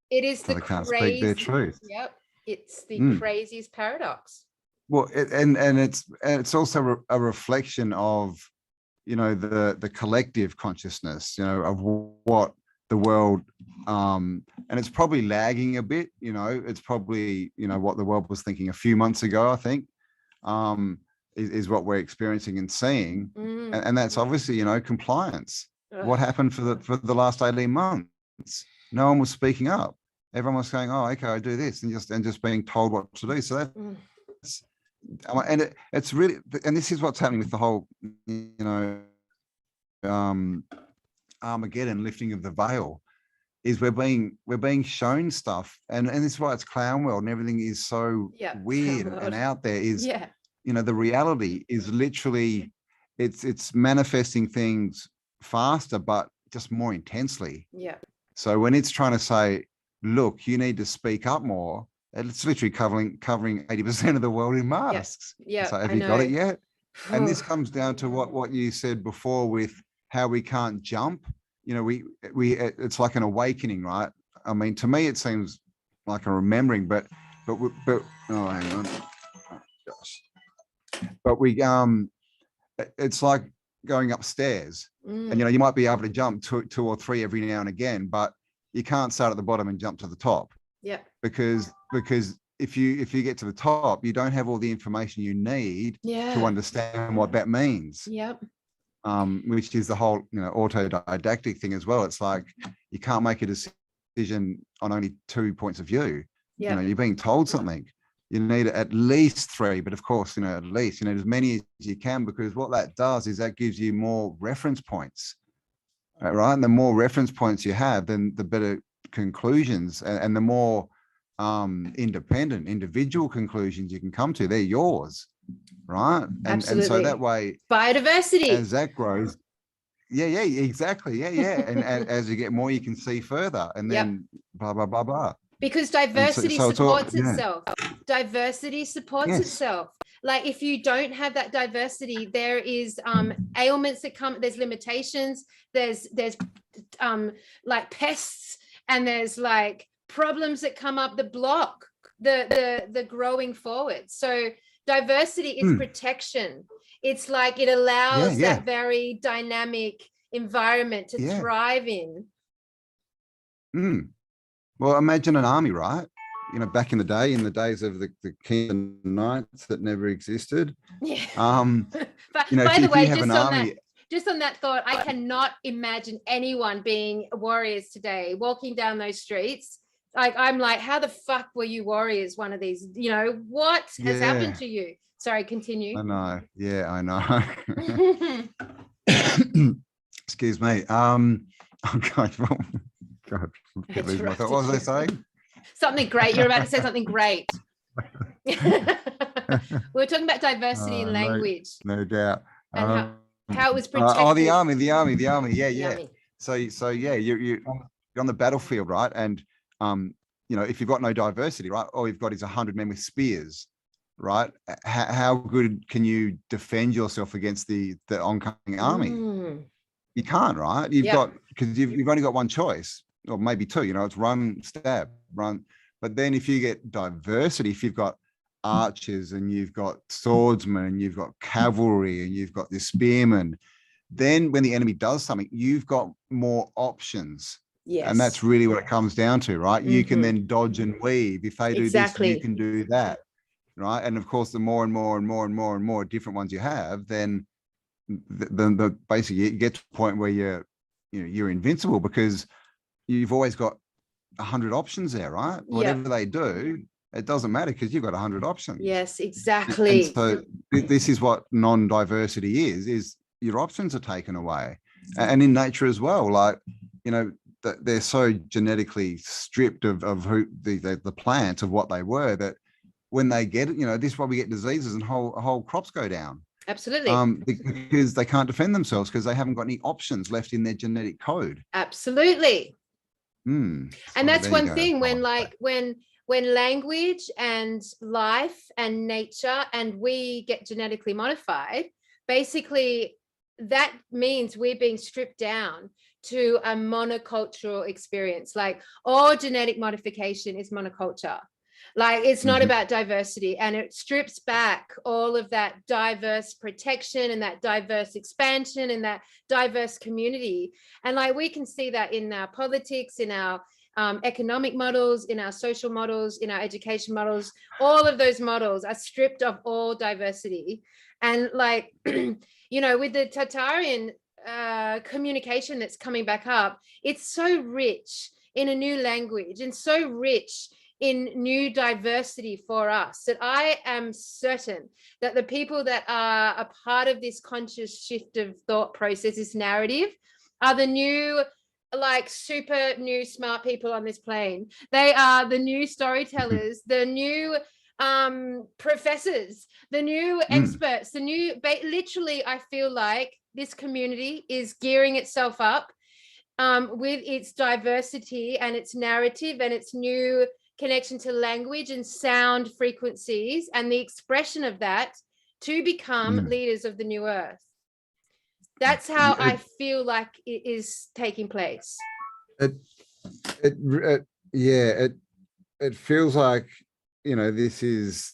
it is the can't speak their truth. Yep. It's the craziest paradox. Well, and it's also a reflection of, you know, the collective consciousness, you know, of what the world, and it's probably lagging a bit, you know, it's probably, you know, what the world was thinking a few months ago, I think, is what we're experiencing and seeing. And that's obviously, you know, compliance. What happened for the last 18 months? No one was speaking up. Everyone was saying, oh, okay, I do this, and just being told what to do. So that's and it's really, and this is what's happening with the whole, you know, Armageddon, lifting of the veil, is we're being shown stuff, and this is why it's clown world and everything is so weird and out there. Is you know, the reality is literally it's manifesting things faster, but just more intensely. So when it's trying to say, look, you need to speak up more, it's literally covering 80% of the world in masks. So have you got it yet? And this comes down to what you said before with how we can't jump. You know, we it's like an awakening, right? I mean, to me, it seems like a remembering, but oh, hang on. Oh, gosh. but it's like going upstairs, and you might be able to jump two or three every now and again, but you can't start at the bottom and jump to the top. Yeah. Because if you get to the top, you don't have all the information you need to understand what that means. Yep. Which is the whole autodidactic thing as well. It's like you can't make a decision on only 2 points of view. You're being told something. You need at least 3, but of course, at least as many as you can, because what that does is that gives you more reference points, right? And the more reference points you have, then the better conclusions and the more independent, individual conclusions you can come to. They're yours, right? And so that way, biodiversity, as that grows, exactly, and as you get more, you can see further, and then blah blah blah blah. Because diversity supports itself. Diversity supports itself. Like if you don't have that diversity, there is ailments that come, there's limitations, there's like pests, and there's like problems that come up that block the growing forward. So diversity is protection. It's like it allows that very dynamic environment to thrive in. Well, imagine an army, right? Back in the day, in the days of the kings and knights that never existed. Yeah. But by the way, just on that thought, I cannot imagine anyone being warriors today, walking down those streets. Like, I'm like, how the fuck were you warriors one of these? What has happened to you? Sorry, continue. I know. Yeah, I know. Excuse me. Oh God. God, what was I saying? Something great. You're about to say something great. We're talking about diversity in language. No doubt. And how it was protected. The army. Yeah. So you're on the battlefield, right? And if you've got no diversity, right, all you've got is 100 men with spears, right? How good can you defend yourself against the oncoming army? You can't, right? Because you've only got one choice, or maybe 2. It's run, stab, run. But then if you get diversity, if you've got archers and you've got swordsmen and you've got cavalry and you've got the spearmen, then when the enemy does something, you've got more options. Yes. And that's really what it comes down to, right? You can then dodge and weave. If they do this, you can do that, right? And of course, the more and more and more and more and more different ones you have, then the basically you get to a point where you're invincible, because you've always got 100 options there, right? Whatever they do, it doesn't matter, because you've got 100 options. Yes, exactly. And so this is what non-diversity is your options are taken away. And in nature as well, like, they're so genetically stripped of who the plants, of what they were, that when they get it, this is why we get diseases and whole crops go down. Absolutely. Because they can't defend themselves, because they haven't got any options left in their genetic code. Absolutely. And that's one thing when language and life and nature and we get genetically modified, basically that means we're being stripped down to a monocultural experience. Like, all genetic modification is monoculture. Like, it's not about diversity, and it strips back all of that diverse protection and that diverse expansion and that diverse community. And like, we can see that in our politics, in our economic models, in our social models, in our education models. All of those models are stripped of all diversity. And like, with the Tartarian communication that's coming back up, it's so rich in a new language and so rich in new diversity for us, that I am certain that the people that are a part of this conscious shift of thought process, this narrative, are the new, like, super new smart people on this plane. They are the new storytellers, the new professors, the new experts, the new, literally, I feel like this community is gearing itself up with its diversity and its narrative and its new connection to language and sound frequencies and the expression of that to become leaders of the new earth. That's how I feel like it is taking place. It feels like, this is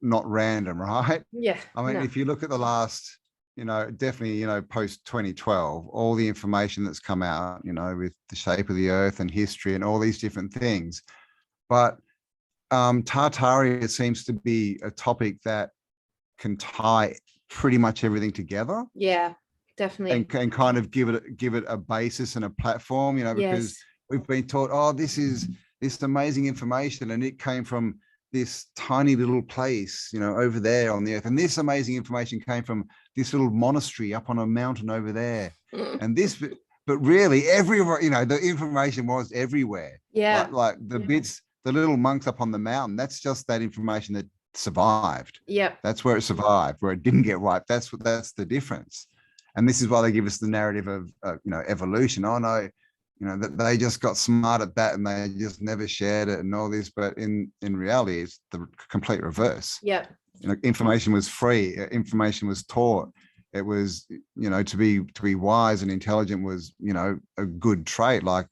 not random, right? Yeah. I mean, No. if you look at the last, definitely, post 2012, all the information that's come out, with the shape of the earth and history and all these different things. But Tartaria seems to be a topic that can tie pretty much everything together. Yeah, definitely. And kind of give it a basis and a platform, because Yes. we've been taught, oh, this is this amazing information, and it came from this tiny little place, over there on the earth. And this amazing information came from this little monastery up on a mountain over there. And this, but really everywhere, the information was everywhere. Yeah. Like the bits, the little monks up on the mountain, that's just that information that survived. Yeah. That's where it survived, where it didn't get wiped. That's the difference. And this is why they give us the narrative of, evolution. Oh no, that they just got smart at that and they just never shared it and all this. But in reality, it's the complete reverse. Yeah. Information was free. Information was taught. It was, to be wise and intelligent was, a good trait. Like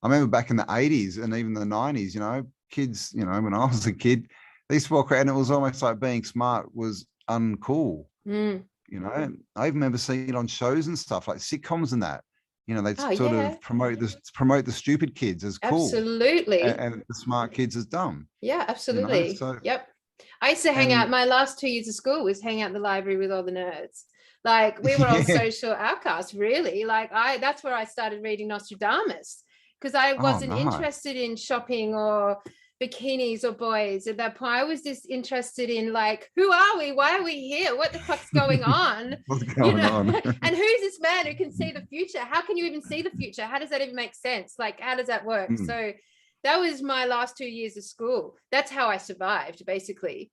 I remember back in the 80s and even the 90s, kids, when I was a kid, they used to walk around and it was almost like being smart was uncool. I even remember seeing it on shows and stuff like sitcoms and that. They'd sort of promote the stupid kids as cool. Absolutely. And the smart kids as dumb. Yeah, absolutely. So, yep. I used to hang out, my last 2 years of school was hang out in the library with all the nerds. Like we were all social outcasts, really. Like that's where I started reading Nostradamus, because I wasn't interested in shopping or bikinis or boys at that point. I was just interested in like, who are we? Why are we here? What the fuck's going on? What's going on? And who's this man who can see the future? How can you even see the future? How does that even make sense? Like, how does that work? So that was my last 2 years of school. That's how I survived, basically.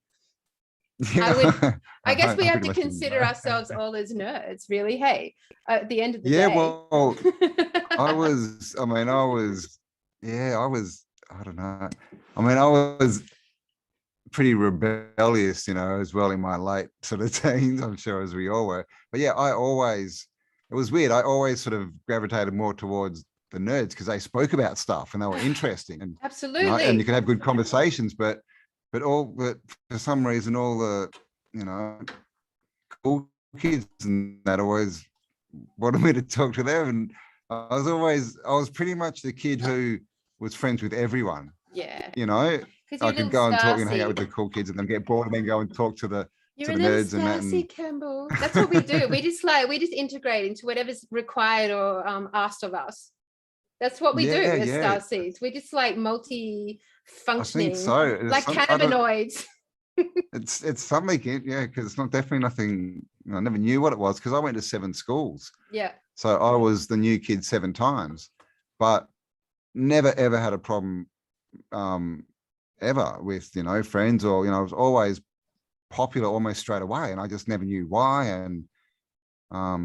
Yeah. I guess we have to consider ourselves all as nerds, really. Hey, at the end of the day. Well, I don't know. I was pretty rebellious, as well in my late sort of teens, I'm sure, as we all were. But yeah, it was weird. I always sort of gravitated more towards the nerds because they spoke about stuff and they were interesting. And, absolutely. And you could have good conversations, but for some reason, all the, cool kids and that always wanted me to talk to them. And I was pretty much the kid who was friends with everyone. Yeah. I could go and talk and hang out with the cool kids and then get bored and then go and talk to the nerds and that. And Cambell. That's what we do. We just integrate into whatever's required or asked of us. That's what we do as starseeds. We're just like multi-functioning. I think so. Like cannabinoids. It's something, because it's not definitely nothing. I never knew what it was because I went to 7 schools. Yeah. So I was the new kid 7 times, but never ever had a problem ever with friends or I was always popular almost straight away, and I just never knew why. And I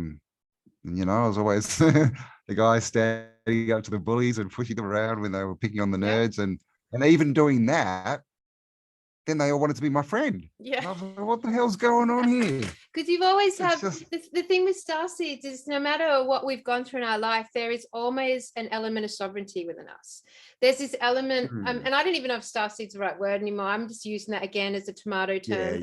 was always the guy standing up to the bullies and pushing them around when they were picking on the nerds, and even doing that, then they all wanted to be my friend. Yeah. And I was like, what the hell's going on here? Because you've always had the thing with starseeds is no matter what we've gone through in our life, there is always an element of sovereignty within us. There's this element, and I don't even know if starseed's the right word anymore. I'm just using that again as a tomato term,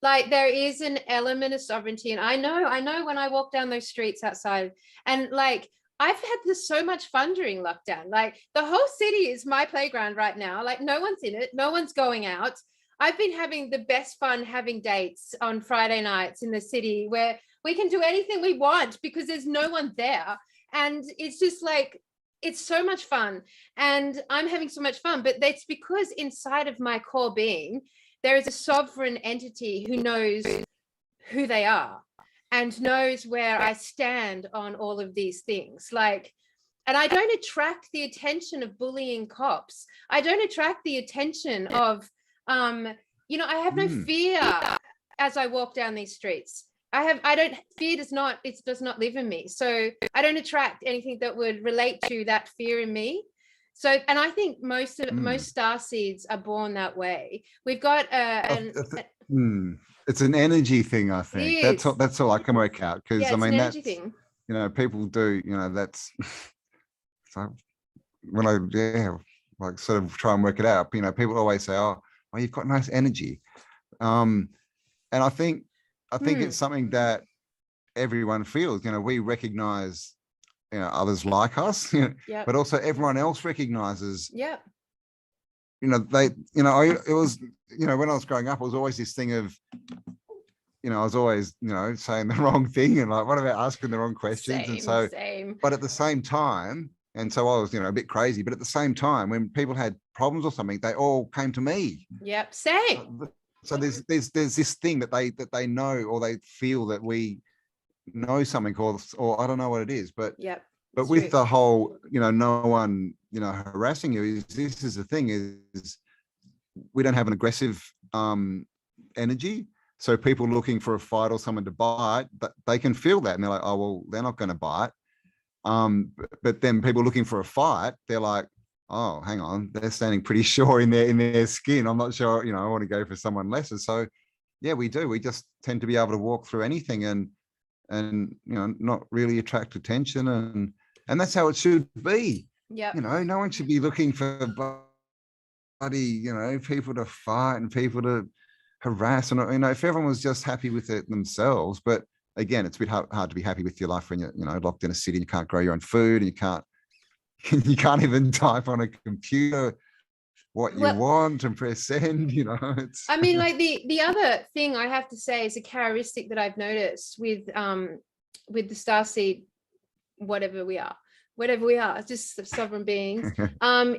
like there is an element of sovereignty. And I know when I walk down those streets outside, and like I've had so much fun during lockdown. Like the whole city is my playground right now. Like no one's in it, no one's going out. I've been having the best fun having dates on Friday nights in the city where we can do anything we want because there's no one there. And it's just like, it's so much fun. And I'm having so much fun, but that's because inside of my core being, there is a sovereign entity who knows who they are and knows where I stand on all of these things. Like, and I don't attract the attention of bullying cops. I don't attract the attention of, I have no fear as I walk down these streets. Fear does not live in me. So I don't attract anything that would relate to that fear in me. So, and I think most starseeds are born that way. We've got it's an energy thing, I think. That's all I can work out. Because I mean, that's, thing. People do, that's so when I like sort of try and work it out, people always say, oh, you've got nice energy. And I think it's something that everyone feels. We recognize others like us, but also everyone else recognizes. Yep. It was, when I was growing up, it was always this thing of, I was always, saying the wrong thing and like, what about asking the wrong questions? Same. But at the same time, and so I was, a bit crazy, but at the same time, when people had problems or something, they all came to me. Yep. Same. So there's this thing that they know, or they feel that we know something, or I don't know what it is, but yep. But with true. The whole, no one, harassing you, this is the thing is we don't have an aggressive energy. So people looking for a fight or someone to bite, they can feel that and they're like, oh, well, they're not going to bite. But then people looking for a fight, they're like, oh, hang on, they're standing pretty sure in their skin. I'm not sure, I want to go for someone lesser. So yeah, we do. We just tend to be able to walk through anything and not really attract attention, and that's how it should be. Yeah. No one should be looking for bloody, people to fight and people to harass. And if everyone was just happy with it themselves, but again, it's a bit hard to be happy with your life when you're locked in a city and you can't grow your own food and you can't even type on a computer what you want and press send. It's I mean, like the other thing I have to say is a characteristic that I've noticed with the starseed, whatever we are, just sovereign beings,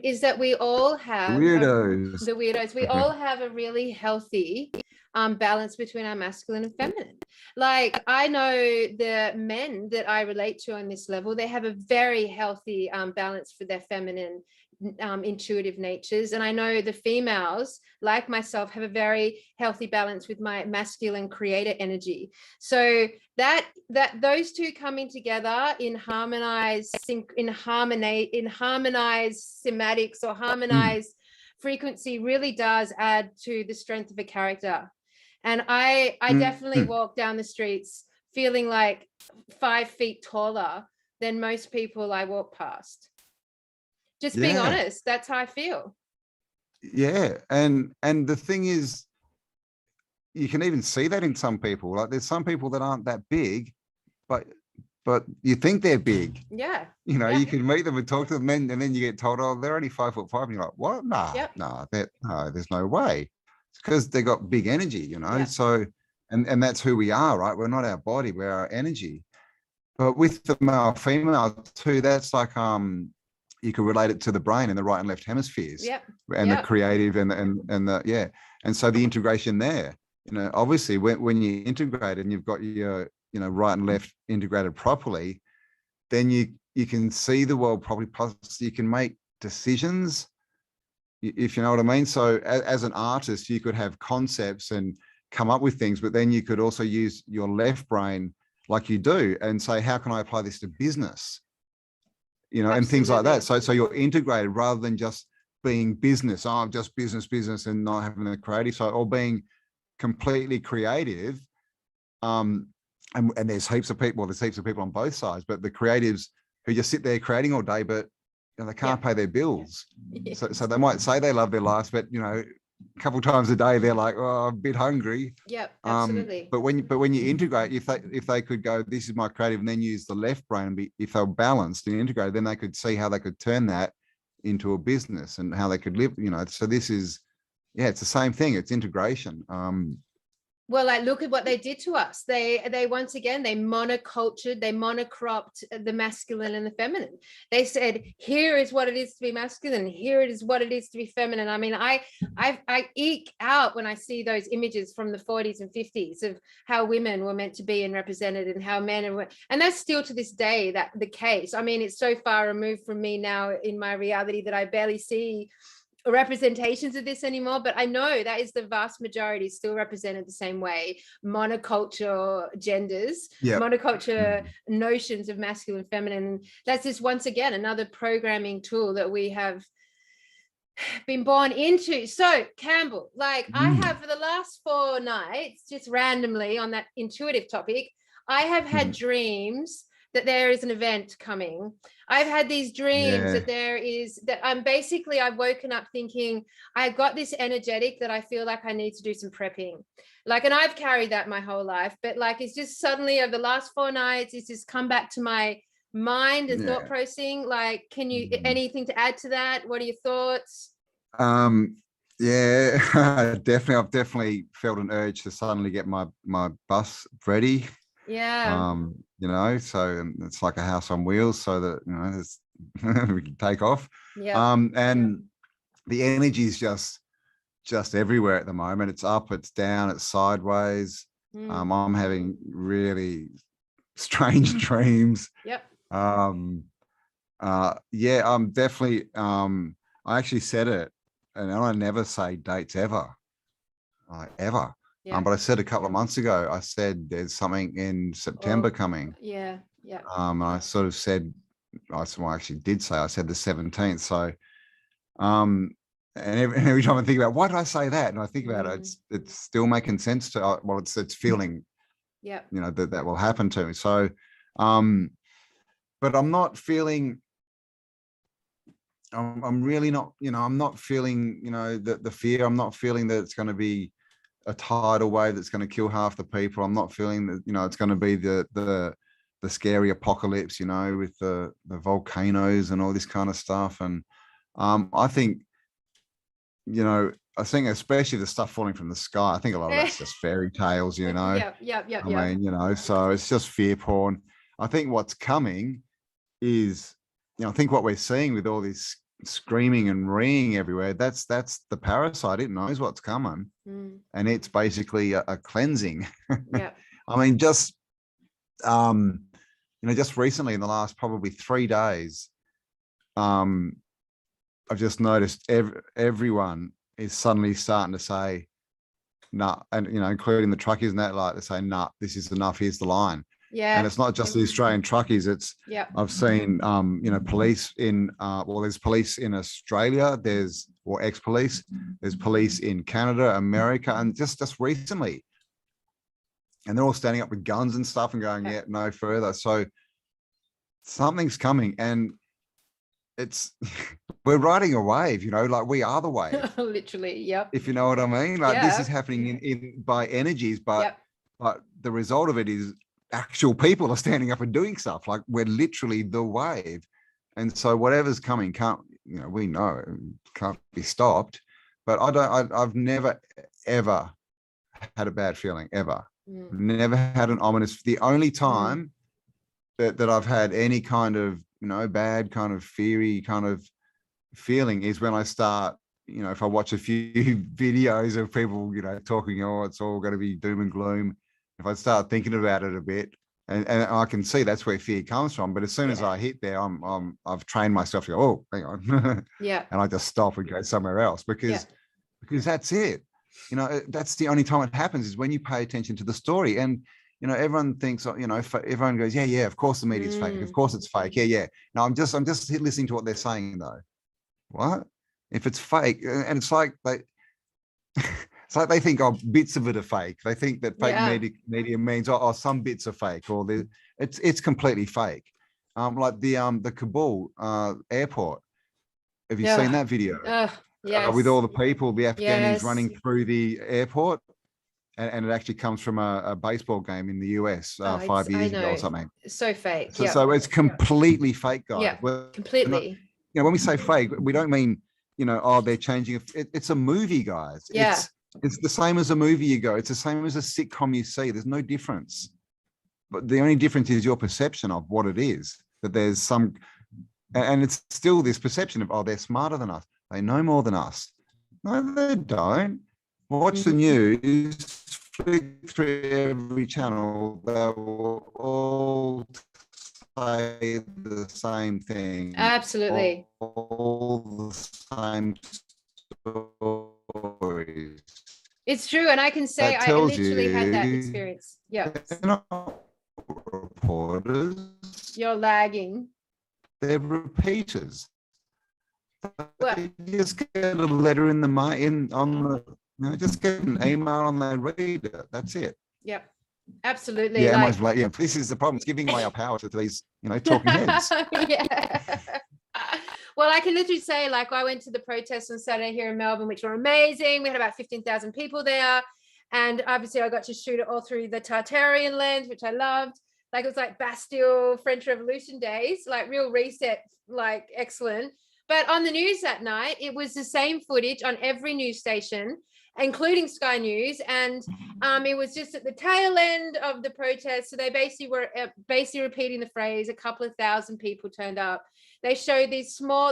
is that we all have the weirdos. We all have a really healthy balance between our masculine and feminine. Like, I know the men that I relate to on this level, they have a very healthy balance for their feminine intuitive natures, and I know the females like myself have a very healthy balance with my masculine creator energy. So that those two coming together in harmonized semantics or harmonized frequency really does add to the strength of a character. And I definitely walk down the streets feeling like 5 feet taller than most people I walk past. Just being honest, that's how I feel. Yeah. And the thing is, you can even see that in some people. Like, there's some people that aren't that big, but you think they're big. Yeah. You can meet them and talk to them, and then you get told, oh, they're only 5'5", and you're like, what? No, there's no way. It's because they got big energy, So, and that's who we are, right? We're not our body, we're our energy. But with the male female too, that's like you could relate it to the brain in the right and left hemispheres, and the creative and the and so the integration there, obviously when you integrate and you've got your right and left integrated properly, then you can see the world properly, plus you can make decisions, if you know what I mean. So as an artist, you could have concepts and come up with things, but then you could also use your left brain like you do and say, how can I apply this to business? Absolutely. And things like that. So you're integrated rather than just being business. Oh, just business, and not having the creative side, or being completely creative. And there's heaps of people. There's heaps of people on both sides, but the creatives who just sit there creating all day, but they can't pay their bills. So they might say they love their lives, but a couple of times a day they're like, oh, I'm a bit hungry. Yep, absolutely. But when you integrate, if they could go, this is my creative, and then use the left brain, and if they're balanced and integrated, then they could see how they could turn that into a business and how they could live. So this is, it's the same thing. It's integration. Well, like, look at what they did to us. They once again, they monocultured, they monocropped the masculine and the feminine. They said, here is what it is to be masculine. Here it is what it is to be feminine. I mean, I eke out when I see those images from the 40s and 50s of how women were meant to be and represented, and how men were, and that's still to this day that the case. I mean, it's so far removed from me now in my reality that I barely see representations of this anymore, but I know that is the vast majority still represented the same way. Monoculture genders, monoculture notions of masculine, feminine. That's just, once again, another programming tool that we have been born into. So Cambell, like, I have for the last 4 nights, just randomly on that intuitive topic, I have had dreams that there is an event coming. I've had these dreams Yeah. that I've woken up thinking I got this energetic that I feel like I need to do some prepping. Like, and I've carried that my whole life, but like, it's just suddenly over the last 4 nights, it's just come back to my mind and thought processing. Like, can you, anything to add to that? What are your thoughts? Yeah, definitely. I've definitely felt an urge to suddenly get my bus ready. Yeah. You know, so it's like a house on wheels, so that, you know, we can take off. Yeah. And the energy is just everywhere at the moment. It's up, it's down, it's sideways. I'm having really strange dreams. Yep. Yeah, I'm definitely I actually said it, and I never say dates ever. Ever. Yeah. But I said a couple of months ago, I said there's something in September coming. Yeah. Yeah. I sort of said, I actually did say, I said the 17th. So, and every time I think about, why did I say that? And I think about it, it's still making sense to, well, it's feeling, yeah, you know, that will happen to me. So, but I'm not feeling, I'm really not, you know, I'm not feeling, you know, the fear. I'm not feeling that it's going to be a tidal wave that's going to kill half the people. I'm not feeling that, you know, it's going to be the scary apocalypse, you know, with the volcanoes and all this kind of stuff. And I think, you know, I think especially the stuff falling from the sky, I think a lot of that's just fairy tales, you know. Yeah. I mean, you know, so it's just fear porn. I think what's coming is, you know, I think what we're seeing with all this screaming and ringing everywhere, that's the parasite. It knows what's coming, and it's basically a cleansing. Yeah. I mean, just you know, just recently in the last probably 3 days, I've just noticed everyone is suddenly starting to say nah, and, you know, including the truckies and that, like, to say nah, this is enough, here's the line. Yeah. And it's not just the Australian truckies. It's, I've seen, you know, police in, well, there's police in Australia, or ex-police, there's police in Canada, America, and just recently. And they're all standing up with guns and stuff and going, yeah, no further. So something's coming, and it's, we're riding a wave, you know, like we are the wave. Literally, yep. If you know what I mean. Like this is happening in by energies, but the result of it is actual people are standing up and doing stuff. Like we're literally the wave. And so whatever's coming can't, you know, we know it can't be stopped. But I've never ever had a bad feeling, ever. Never had an ominous, the only time that I've had any kind of, you know, bad kind of fiery kind of feeling is when I start, you know, if I watch a few videos of people, you know, talking, oh, it's all going to be doom and gloom. If I start thinking about it a bit, and I can see that's where fear comes from. But as soon as I hit there, I've trained myself to go, oh, hang on. And I just stop and go somewhere else because that's it. You know, that's the only time it happens is when you pay attention to the story. And, you know, everyone thinks, you know, everyone goes, yeah, of course the media's fake. Of course it's fake. Yeah. No, I'm just listening to what they're saying though. What? If it's fake, and it's like it's like they think, oh, bits of it are fake. They think that fake media means, oh, some bits are fake, or it's completely fake. Like the Kabul airport. Have you seen that video? Yes. With all the people, the Afghanis running through the airport, and it actually comes from a baseball game in the US 5 years ago or something. It's so fake. So it's completely fake, guys. Yeah, completely. You know, when we say fake, we don't mean, you know, oh, they're changing. It's a movie, guys. It's the same as a movie you go. It's the same as a sitcom you see. There's no difference. But the only difference is your perception of what it is, that there's some, and it's still this perception of, oh, they're smarter than us. They know more than us. No, they don't. Watch the news, flick through every channel. They will all say the same thing. Absolutely. All the same stories. It's true. And I can say I literally had that experience. Yeah. They're not reporters. You're lagging. They're repeaters. What? They just get a letter in the just get an email and they read it. That's it. Yep. Absolutely. Yeah, yeah, this is the problem. It's giving away our power to these, talking heads. Yeah. Well, I can literally say, like, I went to the protests on Saturday here in Melbourne, which were amazing. We had about 15,000 people there. And obviously I got to shoot it all through the Tartarian lens, which I loved. Like, it was like Bastille, French Revolution days, like real reset, like excellent. But on the news that night, it was the same footage on every news station, including Sky News. And it was just at the tail end of the protest. So they basically were repeating the phrase, a couple of thousand people turned up. They showed the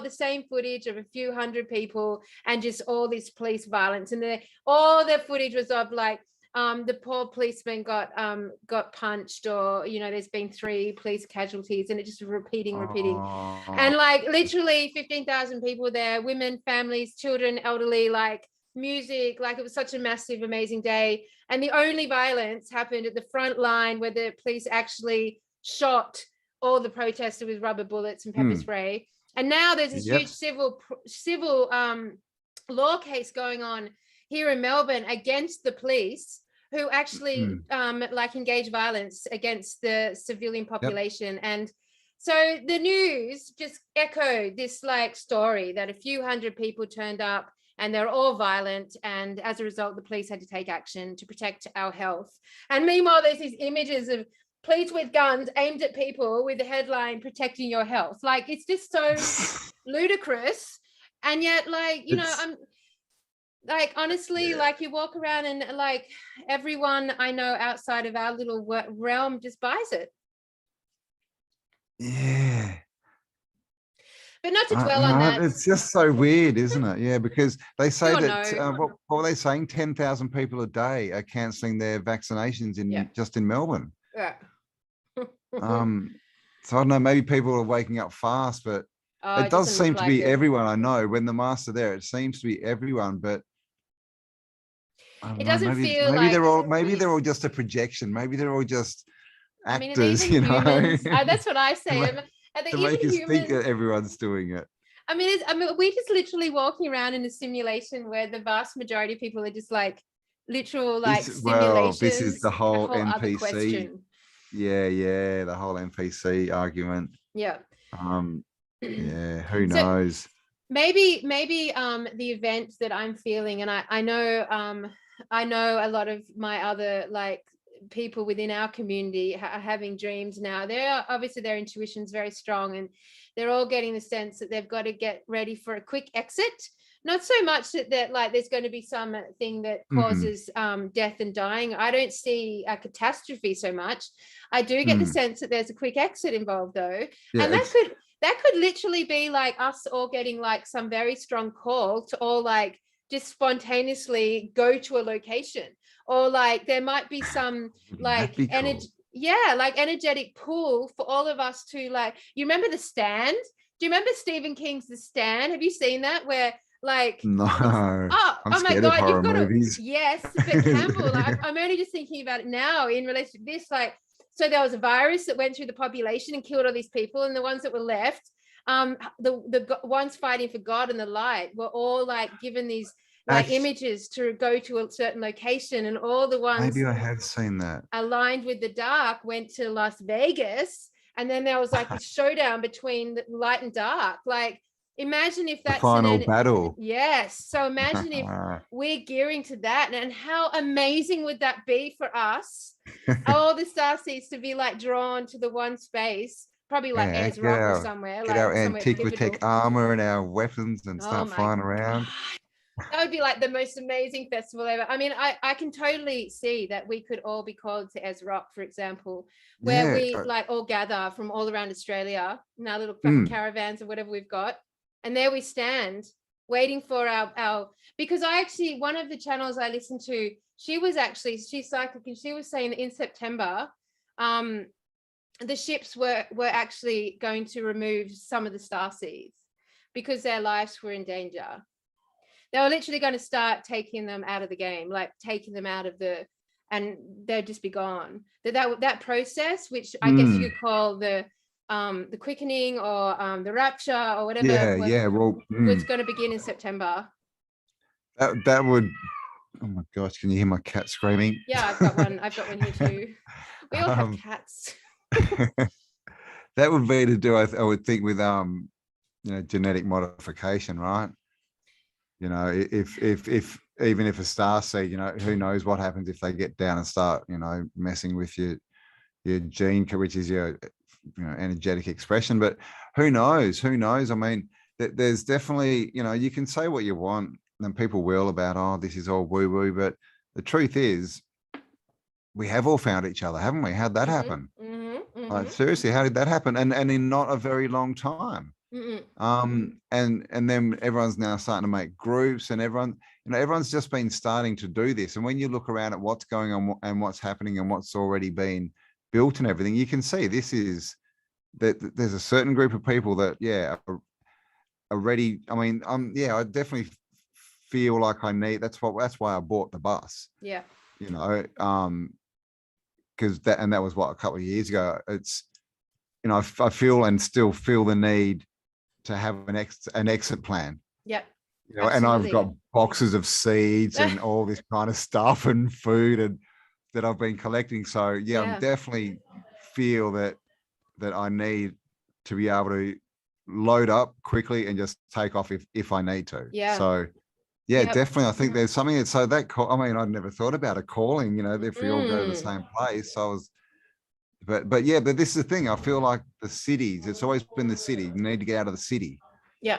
same footage of a few hundred people and just all this police violence. And all their footage was of like, the poor policeman got punched, or there's been 3 police casualties, and it just repeating. And like literally 15,000 people there, women, families, children, elderly, like music, like it was such a massive, amazing day. And the only violence happened at the front line, where the police actually shot all the protesters with rubber bullets and pepper spray. And now there's this huge civil law case going on here in Melbourne against the police, who actually like engage violence against the civilian population. And so the news just echoed this like story that a few hundred people turned up and they're all violent, and as a result the police had to take action to protect our health. And meanwhile there's these images of police with guns aimed at people with the headline "Protecting Your Health." Like, it's just so ludicrous. And yet, like, I'm like, honestly, like, you walk around and like everyone I know outside of our little realm just buys it. Yeah. But not to dwell on that. It's just so weird, isn't it? Yeah, because they say what were they saying? 10,000 people a day are cancelling their vaccinations just in Melbourne. Yeah. So I don't know, maybe people are waking up fast, but it does seem to be everyone I know. When the masks are there, it seems to be everyone, but it doesn't feel maybe they're all just a projection. Maybe they're all just actors, humans, that's what I say. To make us think that everyone's doing it. I mean, we're just literally walking around in a simulation where the vast majority of people are just like literal like simulations. Well, this is the whole NPC. Yeah, the whole NPC argument. Yeah. Yeah, who knows? Maybe the event that I'm feeling, and I know a lot of my other like people within our community are having dreams now. Obviously their intuition's very strong, and they're all getting the sense that they've got to get ready for a quick exit. Not so much that like there's going to be something that causes death and dying. I don't see a catastrophe so much. I do get the sense that there's a quick exit involved though. Yeah, and that could literally be like us all getting like some very strong call to all like just spontaneously go to a location, or like there might be some like energy. Yeah, like energetic pull for all of us to like, you remember The Stand? Do you remember Stephen King's The Stand? Have you seen that? Where like, no, oh my God, you've got movies. Yes, but Campbell, like, I'm only just thinking about it now in relation to this. Like, so there was a virus that went through the population and killed all these people, and the ones that were left, the ones fighting for God and the light were all like given these like images to go to a certain location, and all the ones maybe I have seen that aligned with the dark went to Las Vegas, and then there was like a showdown between the light and dark. Like, imagine if that's the final battle. Yes. So imagine if we're gearing to that, and how amazing would that be for us? All the starseeds to be like drawn to the one space, probably like Ayers Rock or somewhere. Get our Antiquitech armor and our weapons and start flying around. That would be like the most amazing festival ever. I mean, I can totally see that we could all be called to Ayers Rock, for example, where we like all gather from all around Australia in our little caravans or whatever we've got. And there we stand waiting for our because one of the channels I listened to, she's psychic, and she was saying that in September, the ships were actually going to remove some of the starseeds because their lives were in danger. They were literally going to start taking them out of the game, like taking them out of and they'd just be gone. That process, which I guess you could call the quickening or the rapture or whatever, was going to begin in September. That would Oh my gosh, can you hear my cat screaming? Yeah, I've got one here too. We all have cats. That would be to do, I would think, with genetic modification, right? If even if a star seed, who knows what happens if they get down and start, messing with your gene, which is your energetic expression. But who knows? I mean, there's definitely, you can say what you want, and people will, about, oh, this is all woo woo, but the truth is, we have all found each other, haven't we? How'd that happen? Like, seriously, how did that happen? And in not a very long time. And then everyone's now starting to make groups, and everyone's just been starting to do this. And when you look around at what's going on and what's happening and what's already been built and everything, you can see this is that there's a certain group of people that are ready. I mean, I definitely feel like I need, that's why I bought the bus. Yeah. Because that was what, a couple of years ago. It's, I feel and still feel the need to have an exit plan. Yep. And I've got boxes of seeds and all this kind of stuff and food and that I've been collecting. So I'm definitely feel that I need to be able to load up quickly and just take off if I need to. Yeah. So definitely. I think there's something that's, so that call, I mean, I'd never thought about a calling, if we all go to the same place. So I was, but this is the thing. I feel like the cities, it's always been the city. You need to get out of the city. Yeah.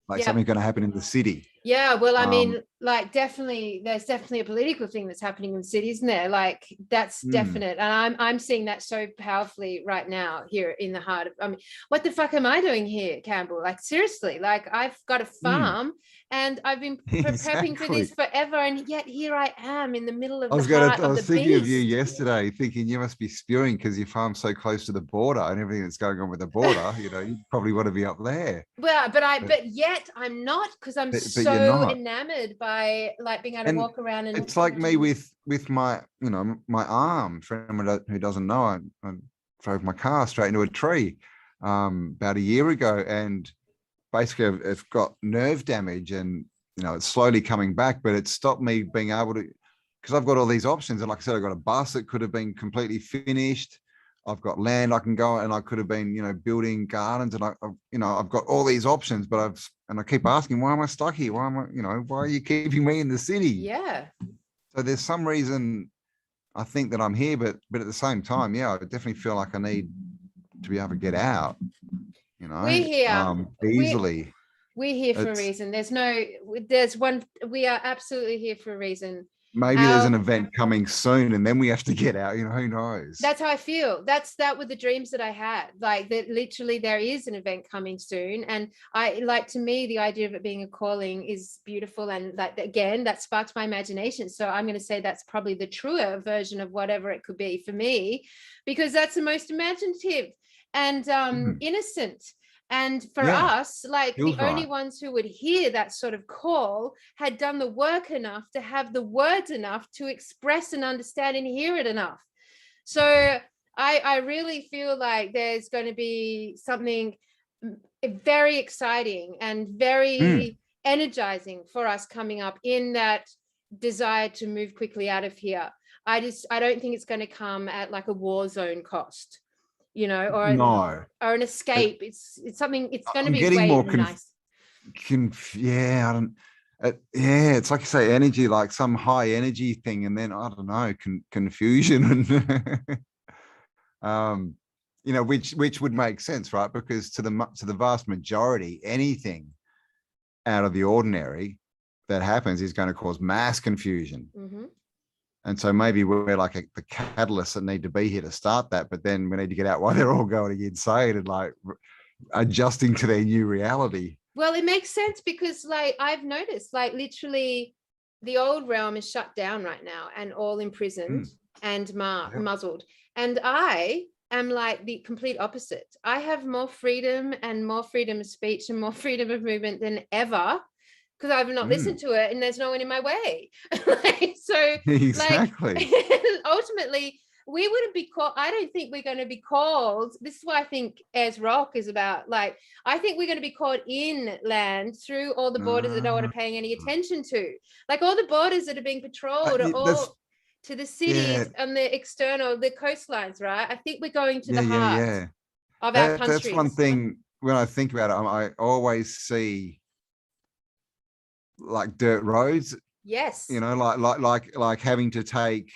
Like something's going to happen in the city. Yeah, well, I mean, like, there's definitely a political thing that's happening in the city, isn't there? Like, that's definite. And I'm seeing that so powerfully right now here in the heart of, I mean, what the fuck am I doing here, Cambell? Like, seriously, like, I've got a farm and I've been prepping for this forever, and yet here I am in the middle of the heart of the beast. I was thinking of you yesterday, thinking you must be spewing because your farm's so close to the border and everything that's going on with the border. You probably want to be up there. Well, but yet I'm not, because I'm so enamored by, like, being able to walk around. And it's like me with my my arm. For anyone who doesn't know, I drove my car straight into a tree about a year ago, and basically it's got nerve damage, and it's slowly coming back, but it stopped me being able to, because I've got all these options. And like I said, I've got a bus that could have been completely finished. I've got land I can go, and I could have been, building gardens, and I've got all these options, but I keep asking, why am I stuck here? Why are you keeping me in the city? Yeah. So there's some reason I think that I'm here, but at the same time, I definitely feel like I need to be able to get out, We're here easily. We're here for a reason. We are absolutely here for a reason. Maybe there's an event coming soon, and then we have to get out. Who knows? That's how I feel. That were the dreams that I had. Like, that literally there is an event coming soon, and to me, the idea of it being a calling is beautiful, and again, that sparks my imagination. So I'm going to say that's probably the truer version of whatever it could be for me, because that's the most imaginative and innocent. And for us, like, the only ones who would hear that sort of call had done the work enough to have the words enough to express and understand and hear it enough. So I really feel like there's going to be something very exciting and very energizing for us coming up in that desire to move quickly out of here. I don't think it's going to come at like a war zone cost. Or an escape. It's something. It's going to be getting more nice. It's like you say, energy, like some high energy thing, and then I don't know, confusion, and which would make sense, right? Because to the vast majority, anything out of the ordinary that happens is going to cause mass confusion. And so maybe we're like the catalysts that need to be here to start that, but then we need to get out while they're all going insane and like adjusting to their new reality. Well, it makes sense because, like, I've noticed, like, literally the old realm is shut down right now and all imprisoned and muzzled. And I am like the complete opposite. I have more freedom of speech and more freedom of movement than ever, because I've not listened to it, and there's no one in my way. So exactly. Like, ultimately, we wouldn't be called, I don't think we're going to be called, this is why I think Ayers Rock is about, like, I think we're going to be called inland through all the borders that no one are paying any attention to. Like all the borders that are being patrolled are all to the cities and the external, the coastlines, right? I think we're going to the heart of our countries. That's one thing when I think about it, I always see like dirt roads. Yes. You know, like having to take,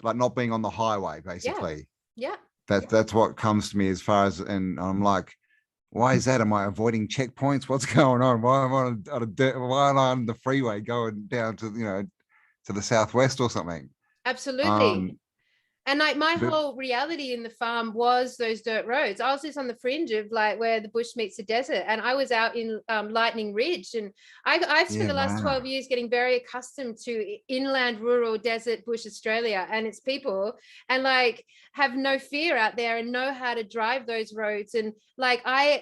like not being on the highway, basically. Yeah. That's what comes to me as far as, and I'm like, why is that? Am I avoiding checkpoints? What's going on? Why am I why am I on the freeway going down to, you know, to the southwest or something? Absolutely. And like my whole reality in the farm was those dirt roads. I was just on the fringe of like where the bush meets the desert, and I was out in Lightning Ridge, and I've spent the last 12 years getting very accustomed to inland, rural, desert, bush Australia and its people, and like have no fear out there and know how to drive those roads. And like I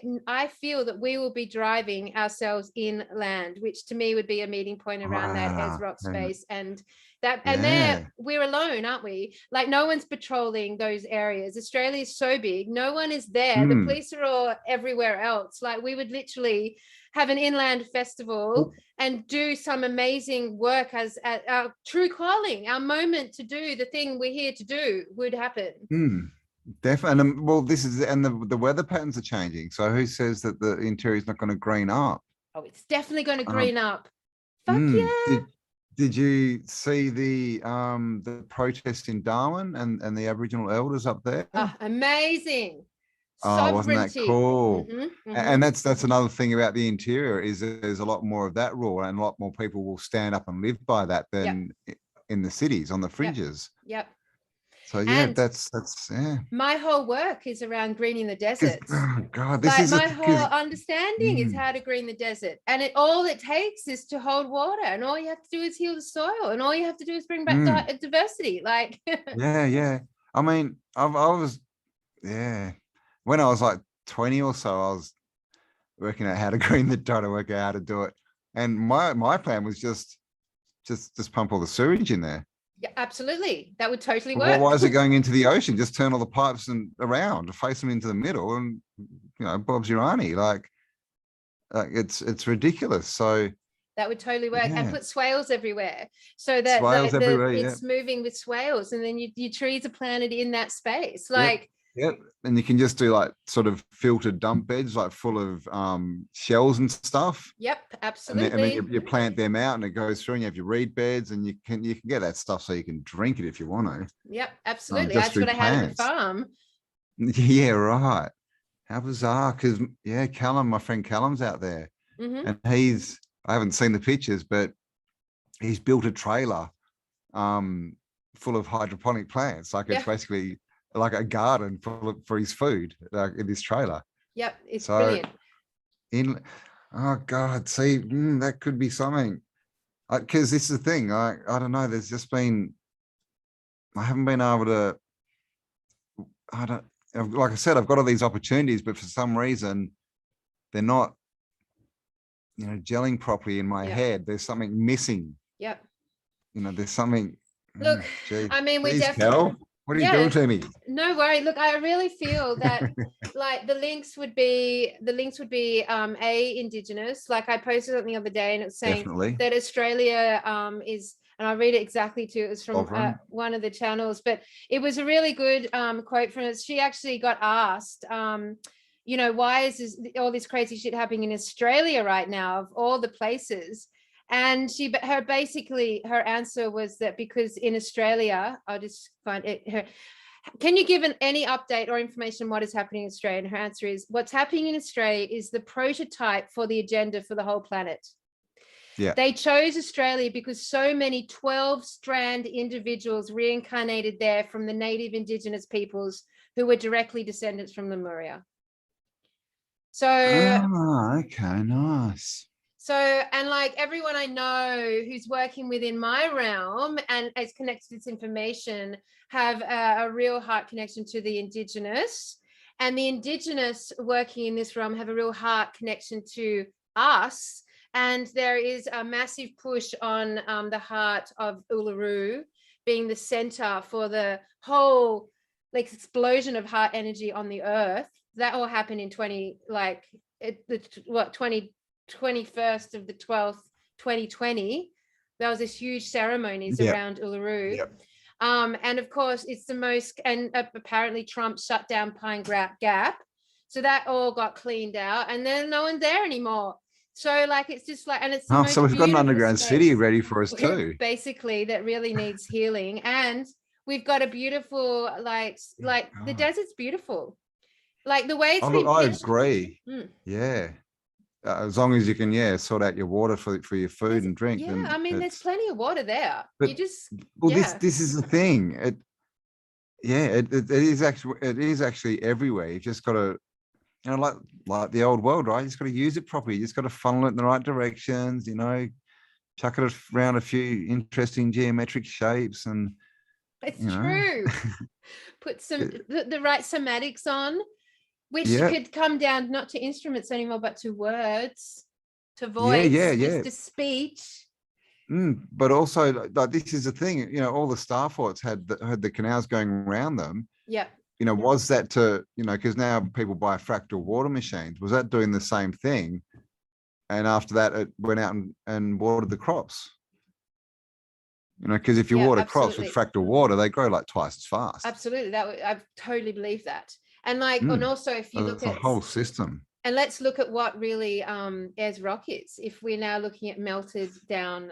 feel that we will be driving ourselves inland, which to me would be a meeting point around that Ayers Rock space. And that, and there we're alone, aren't we? Like no one's patrolling those areas. Australia is so big, no one is there. The police are all everywhere else. Like we would literally have an inland festival and do some amazing work as our true calling, our moment to do the thing we're here to do would happen. Definitely. And well, this is, and the weather patterns are changing. So who says that the interior is not going to green up? Oh, it's definitely going to green up. Fuck yeah. Did you see the protest in Darwin and the Aboriginal elders up there? Oh, amazing. Wasn't that cool? And that's another thing about the interior, is there's a lot more of that rule, and a lot more people will stand up and live by that than in the cities on the fringes. Yep. So yeah, and that's my whole work is around greening the desert. Oh God, this like is my whole understanding is how to green the desert, and all it takes is to hold water, and all you have to do is heal the soil, and all you have to do is bring back diversity. Like yeah. I mean, I was when I was like 20 or so, I was working out how to green the, trying to work out how to do it, and my plan was just pump all the sewage in there. Yeah, absolutely. That would totally work. Well, why is it going into the ocean? Just turn all the pipes and around, face them into the middle, and you know, Bob's your auntie. Like it's ridiculous. So that would totally work. And put swales everywhere, so that it's moving with swales, and then your trees are planted in that space. Like and you can just do like sort of filtered dump beds, like full of shells and stuff. Yep, absolutely. And then you plant them out, and it goes through, and you have your reed beds, and you can get that stuff so you can drink it if you want to. Yep, absolutely. That's what I had at the farm. Yeah, right. How bizarre, because Callum, my friend Callum's out there, and I haven't seen the pictures, but he's built a trailer full of hydroponic plants. Like it's basically like a garden for his food in this trailer. Yep, it's brilliant. Oh God, see, that could be something. Because this is the thing, I don't know. There's just been, I haven't been able to. Like I said, I've got all these opportunities, but for some reason, they're not, you know, gelling properly in my head. There's something missing. Yep. You know, there's something. Look, I mean, we definitely. Cal, what are you doing to me? No worry. Look, I really feel that like the links would be Indigenous. Like I posted something the other day, and it was saying that Australia is, and I'll read it exactly too. It was from one of the channels, but it was a really good quote from it. She actually got asked, you know, why is all this crazy shit happening in Australia right now, of all the places? And her answer was that because in Australia, I'll just find it. Can you give any update or information on what is happening in Australia? And her answer is, what's happening in Australia is the prototype for the agenda for the whole planet. Yeah. They chose Australia because so many 12-strand individuals reincarnated there from the native Indigenous peoples who were directly descendants from Lemuria. So, okay, nice. So, and like everyone I know who's working within my realm and is connected to this information have a real heart connection to the Indigenous, and the Indigenous working in this realm have a real heart connection to us. And there is a massive push on the heart of Uluru being the center for the whole like explosion of heart energy on the earth. That all happened in 21st of the 12th, 2020. There was this huge ceremonies around Uluru. And of course, it's the most, and apparently Trump shut down Pine Gap. So that all got cleaned out, and then no one's there anymore. So like, it's just like, and it's the most so we've got an underground space, city ready for us too. Basically, that really needs healing. And we've got a beautiful, like the desert's beautiful. Like the way it's been I pitched. agree. Yeah. As long as you can, sort out your water for your food and drink. Yeah, I mean, there's plenty of water there. But, you just this is the thing. It is actually everywhere. You've just got to, like the old world, right? You just got to use it properly. You just got to funnel it in the right directions. Chuck it around a few interesting geometric shapes, and it's true. Put some the right somatics on. Which could come down not to instruments anymore, but to words, to voice, to speech. But also, like, this is the thing. All the star forts had the canals going around them. Yeah. Was that to because now people buy fractal water machines. Was that doing the same thing? And after that, it went out and watered the crops. Because if you water crops with fractal water, they grow like twice as fast. Absolutely, I totally believe that. And and also if you look at the whole system, and let's look at what really Ayers Rock is. If we're now looking at melted down,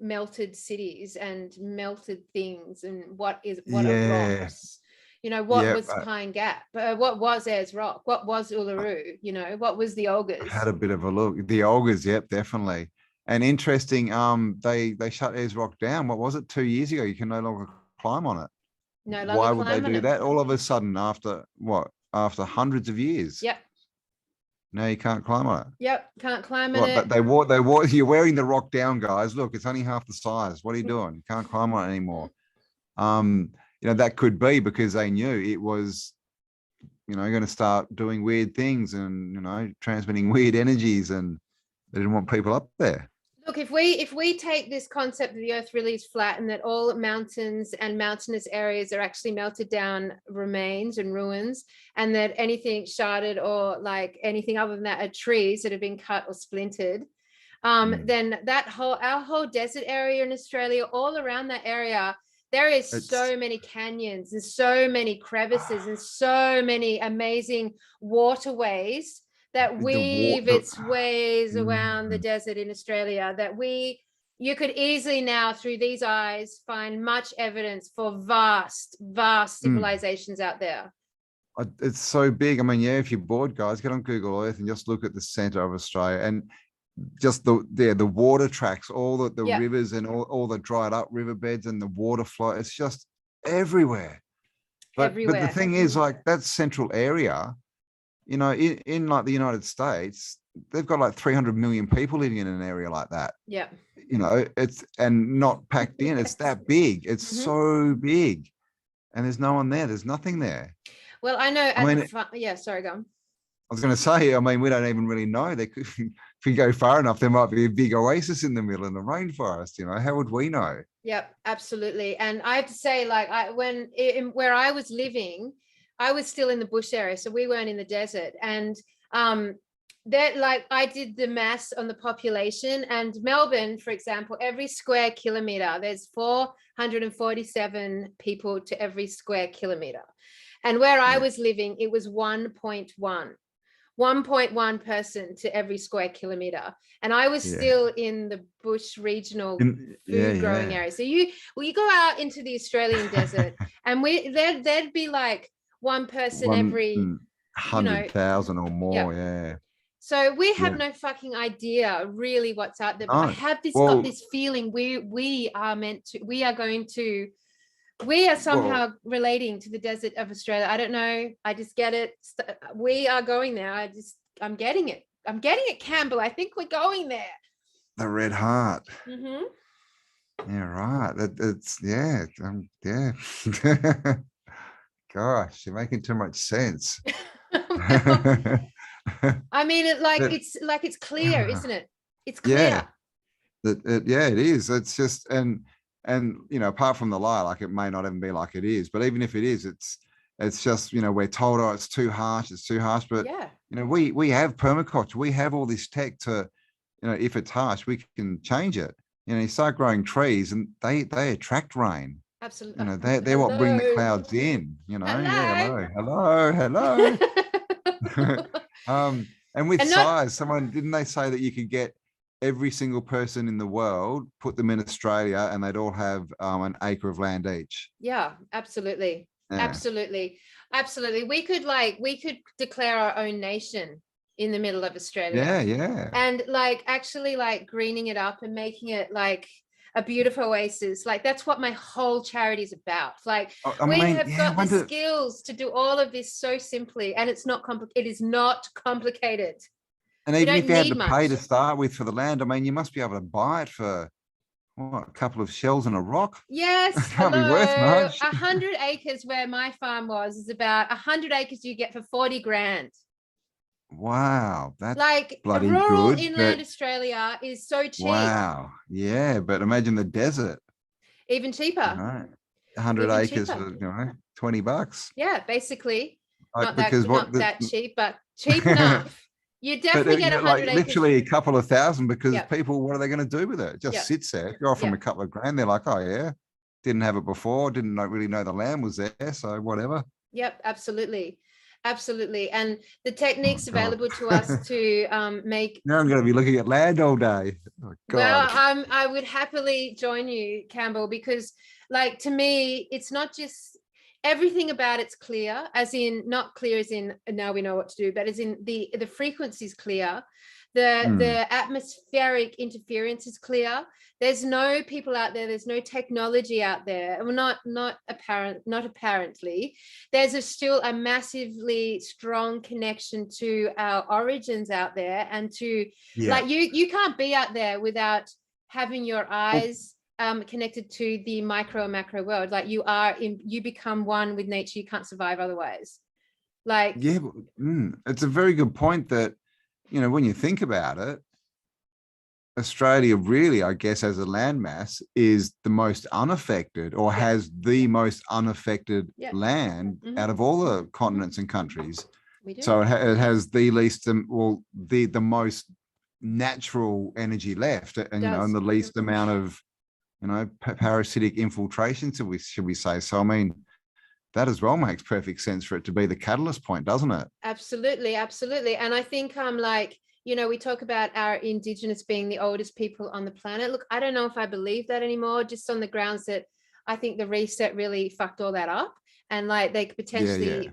melted cities and melted things, and what are rocks? What was Pine Gap? What was Ayers Rock? What was Uluru? What was the Olgas? I had a bit of a look. The Olgas, yep, definitely. And interesting, they shut Ayers Rock down. What was it? 2 years ago, you can no longer climb on it. Why would they do that? All of a sudden, after hundreds of years? Yep. No, you can't climb on it. Yep, can't climb on it. They wore. You're wearing the rock down, guys. Look, it's only half the size. What are you doing? You can't climb on it anymore. That could be because they knew it was, going to start doing weird things and transmitting weird energies, and they didn't want people up there. Look, if we take this concept that the earth really is flat and that all mountains and mountainous areas are actually melted down remains and ruins, and that anything sharded or like anything other than that are trees that have been cut or splintered, then our whole desert area in Australia, all around that area, there is so many canyons and so many crevices and so many amazing waterways that weave its ways around the desert in Australia, that you could easily now, through these eyes, find much evidence for vast civilizations out there. It's so big. I mean, if you're bored, guys, get on Google Earth and just look at the center of Australia, and just the water tracks, all the rivers and all the dried up riverbeds and the water flow. It's just everywhere. But the thing is, like, that central area, in like the United States, they've got like 300 million people living in an area like that. Yeah. It's and not packed in. It's that big. It's so big, and there's no one there. There's nothing there. Well, I know. Sorry, go on. I was going to say, I mean, we don't even really know. They could, if we go far enough, there might be a big oasis in the middle of the rainforest. How would we know? Yep, absolutely. And I have to say, like, where I was living, I was still in the bush area, so we weren't in the desert. And I did the maths on the population, and Melbourne, for example, every square kilometre, there's 447 people to every square kilometre. And where I was living, it was 1.1 person to every square kilometre. And I was still in the bush regional food growing area. So you go out into the Australian desert, and there'd be like one person every 100,000 or more. So we have no fucking idea really what's out there. But I have got this feeling we are somehow relating to the desert of Australia. I don't know. I just get it. We are going there. I'm getting it. I'm getting it, Cambell. I think we're going there. The red heart. Mm-hmm. Yeah, right. Gosh, you're making too much sense. I mean, it's clear, isn't it? It's clear. It is. It's just, and And, you know, apart from the lie, like it may not even be like it is, but even if it is, it's just, you know, we're told, oh, it's too harsh, but Yeah. you know, we have permaculture, we have all this tech to, you know, if it's harsh, we can change it. You know, you start growing trees and they attract rain. Absolutely. You know, they're what bring the clouds in, you know. Yeah, hello. And with And not, size, someone didn't they say that you could get every single person in the world, put them in Australia, and they'd all have an acre of land each. yeah, absolutely. Yeah. Absolutely. We could declare our own nation in the middle of Australia. Yeah. And like actually like greening it up and making it like a beautiful oasis. Like that's what my whole charity is about. Like we have got the skills to do all of this so simply, and it's not complicated. It is not complicated. And even if you had to pay to start with for the land, I mean, you must be able to buy it for what, a couple of shells and a rock. Yes, it can't be worth much. 100 acres where my farm was is about 100 acres you get for 40 grand. Wow, that's like bloody rural good, inland Australia is so cheap. Wow, yeah, but imagine the desert. Even cheaper. Right. 100 Even acres cheaper. for, you know, $20. Yeah, basically. Like, Not that cheap, but cheap enough. You definitely get 100 like acres. Literally a couple of thousand, because people, what are they going to do with it? It just sits there. If you're offering a couple of grand, they're like, oh yeah, didn't have it before, didn't really know the land was there, so whatever. Yep, absolutely. And the techniques available to us to make. Now I'm going to be looking at land all day. Oh, well, I would happily join you, Cambell, because like to me, it's not just everything about it's clear, as in not clear as in now we know what to do, but as in the frequency is clear. The atmospheric interference is clear. There's no people out there. There's no technology out there. Well, not apparently. There's still a massively strong connection to our origins out there, and to like you can't be out there without having your eyes connected to the micro and macro world. Like you become one with nature. You can't survive otherwise. Like it's a very good point that, you know, when you think about it, Australia really, I guess, as a landmass is the most unaffected, or has the most unaffected land out of all the continents and countries. So it has the least, the most natural energy left, and you know, and the least amount of, you know, parasitic infiltration, should we say. So I mean, that as well makes perfect sense for it to be the catalyst point, doesn't it? Absolutely. And I think like, you know, we talk about our Indigenous being the oldest people on the planet. Look, I don't know if I believe that anymore, just on the grounds that I think the reset really fucked all that up. And like they potentially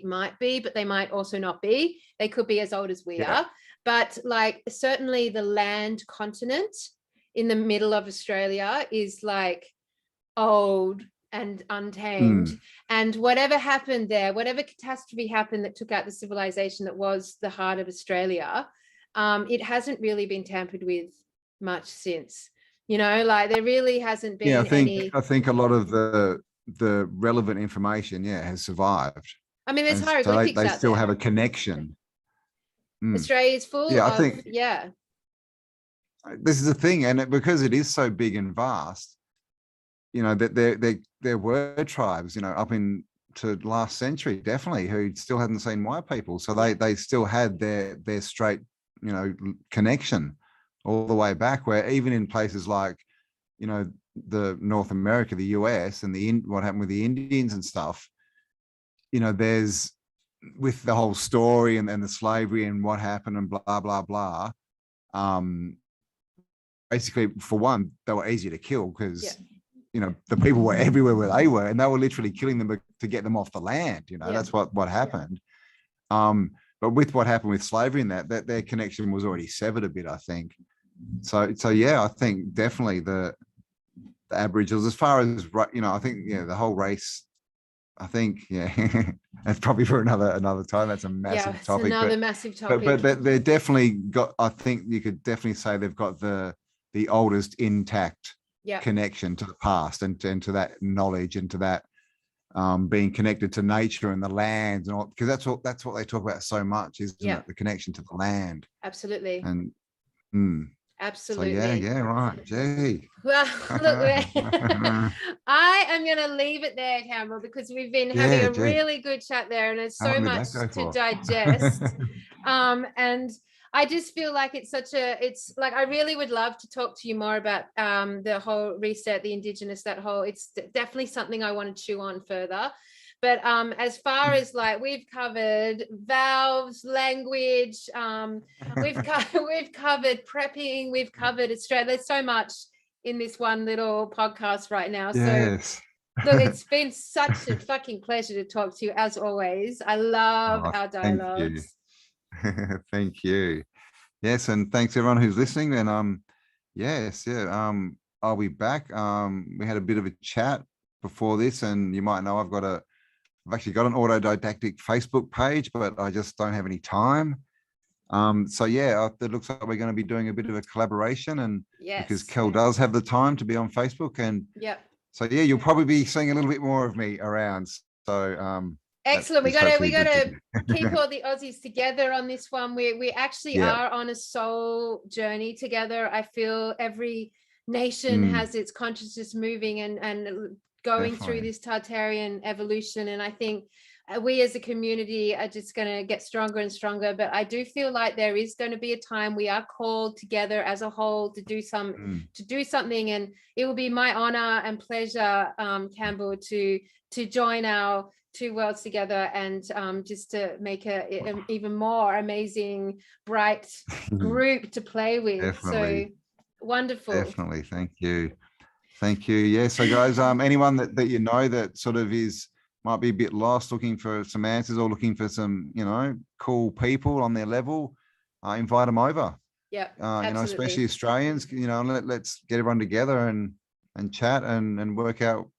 might be, but they might also not be. They could be as old as we are. But like certainly the land continent in the middle of Australia is like old and untamed. And whatever happened there, whatever catastrophe happened that took out the civilization that was the heart of Australia, it hasn't really been tampered with much since. You know, like there really hasn't been I think a lot of the relevant information has survived. I mean, there's hieroglyphics they out still there. Have a connection. Australia is full I of think this is the thing, and because it is so big and vast, you know, that there were tribes, you know, up into last century, definitely, who still hadn't seen white people. So they still had their straight, you know, connection all the way back, where even in places like, you know, the North America, the US, and what happened with the Indians and stuff, you know, there's, with the whole story and the slavery and what happened and blah, blah, blah. Basically, for one, they were easy to kill because, you know, the people were everywhere where they were, and they were literally killing them to get them off the land. You know, that's what happened. But with what happened with slavery and that their connection was already severed a bit, I think. So yeah, I think definitely the Aboriginals, as far as, you know, I think, the whole race, I think, that's probably for another time. That's a massive topic. Another massive topic. But they're definitely got, I think you could definitely say they've got the oldest intact connection to the past, and to that knowledge, and to that being connected to nature and the land, and all, because that's what they talk about so much, isn't it? The connection to the land. Absolutely. And Absolutely. So yeah, right. Gee. Well, look, I am going to leave it there, Campbell, because we've been having a really good chat there, and there's How so long did much that go to for? digest. And I just feel like it's like, I really would love to talk to you more about the whole reset, the Indigenous, it's definitely something I want to chew on further. But as far as like, we've covered valves, language, we've covered prepping, we've covered Australia. There's so much in this one little podcast right now. Yes. So look, it's been such a fucking pleasure to talk to you as always. I love our dialogues. Thank you. Thank you. Yes, and thanks everyone who's listening. And yes, yeah, I'll be back. We had a bit of a chat before this, and you might know I've actually got an autodidactic Facebook page, but I just don't have any time. So yeah, it looks like we're going to be doing a bit of a collaboration, and because Kel does have the time to be on Facebook, and so yeah, you'll probably be seeing a little bit more of me around. So excellent. We gotta keep all the Aussies together on this one. We actually are on a soul journey together. I feel every nation has its consciousness moving and going through this Tartarian evolution, and I think we as a community are just going to get stronger and stronger. But I do feel like there is going to be a time we are called together as a whole to do something, and it will be my honor and pleasure, Campbell, to join our two worlds together, and just to make an even more amazing, bright group to play with. Definitely. So wonderful. Definitely. Thank you. Yeah. So guys, anyone that you know that sort of might be a bit lost, looking for some answers or looking for some, cool people on their level, invite them over. Yeah. Especially Australians, let's get everyone together and chat and work out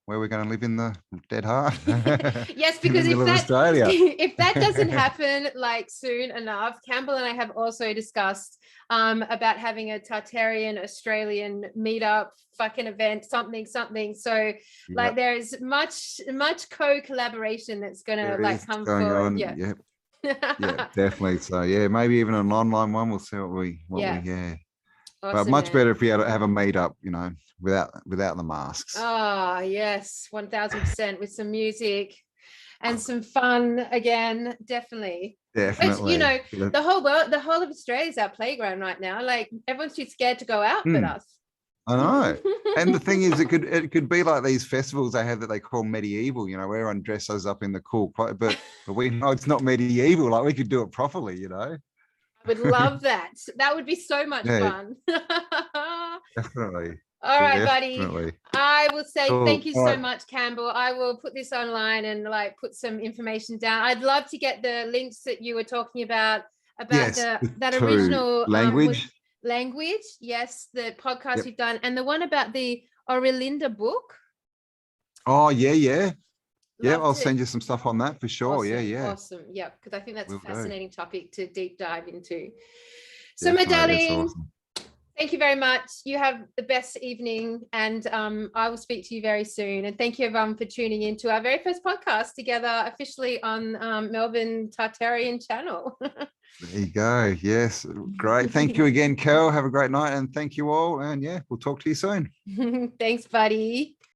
where we're going to live in the dead heart. Yes, because if that doesn't happen like soon enough, Campbell and I have also discussed about having a Tartarian Australian meetup fucking event, something. So like there's much co-collaboration that's gonna come forward. Yeah, definitely. So yeah, maybe even an online one. We'll see what we Awesome, but much better if we had to have a meetup, without the masks. Oh yes, 1000%, with some music and some fun again. Definitely. Definitely. The whole of Australia is our playground right now. Like, everyone's too scared to go out but us. I know. And the thing is, it could be like these festivals they have that they call medieval, where everyone dresses up in the cool clothes, but we know it's not medieval. Like, we could do it properly, I would love that. That would be so much fun. Definitely. All right, buddy. I will say thank you so much, Campbell. I will put this online and put some information down. I'd love to get the links that you were talking about that original language. Yes, the podcast you've done, and the one about the Aurelinda book. Oh yeah. I'll send you some stuff on that for sure. Awesome, awesome. Yeah, because I think that's a fascinating topic to deep dive into. So my darling, thank you very much. You have the best evening, and I will speak to you very soon. And thank you everyone for tuning in to our very first podcast together officially on Melbourne Tartarian channel. There you go. Yes, great. Thank you again, Kel. Have a great night, and thank you all. And we'll talk to you soon. Thanks, buddy.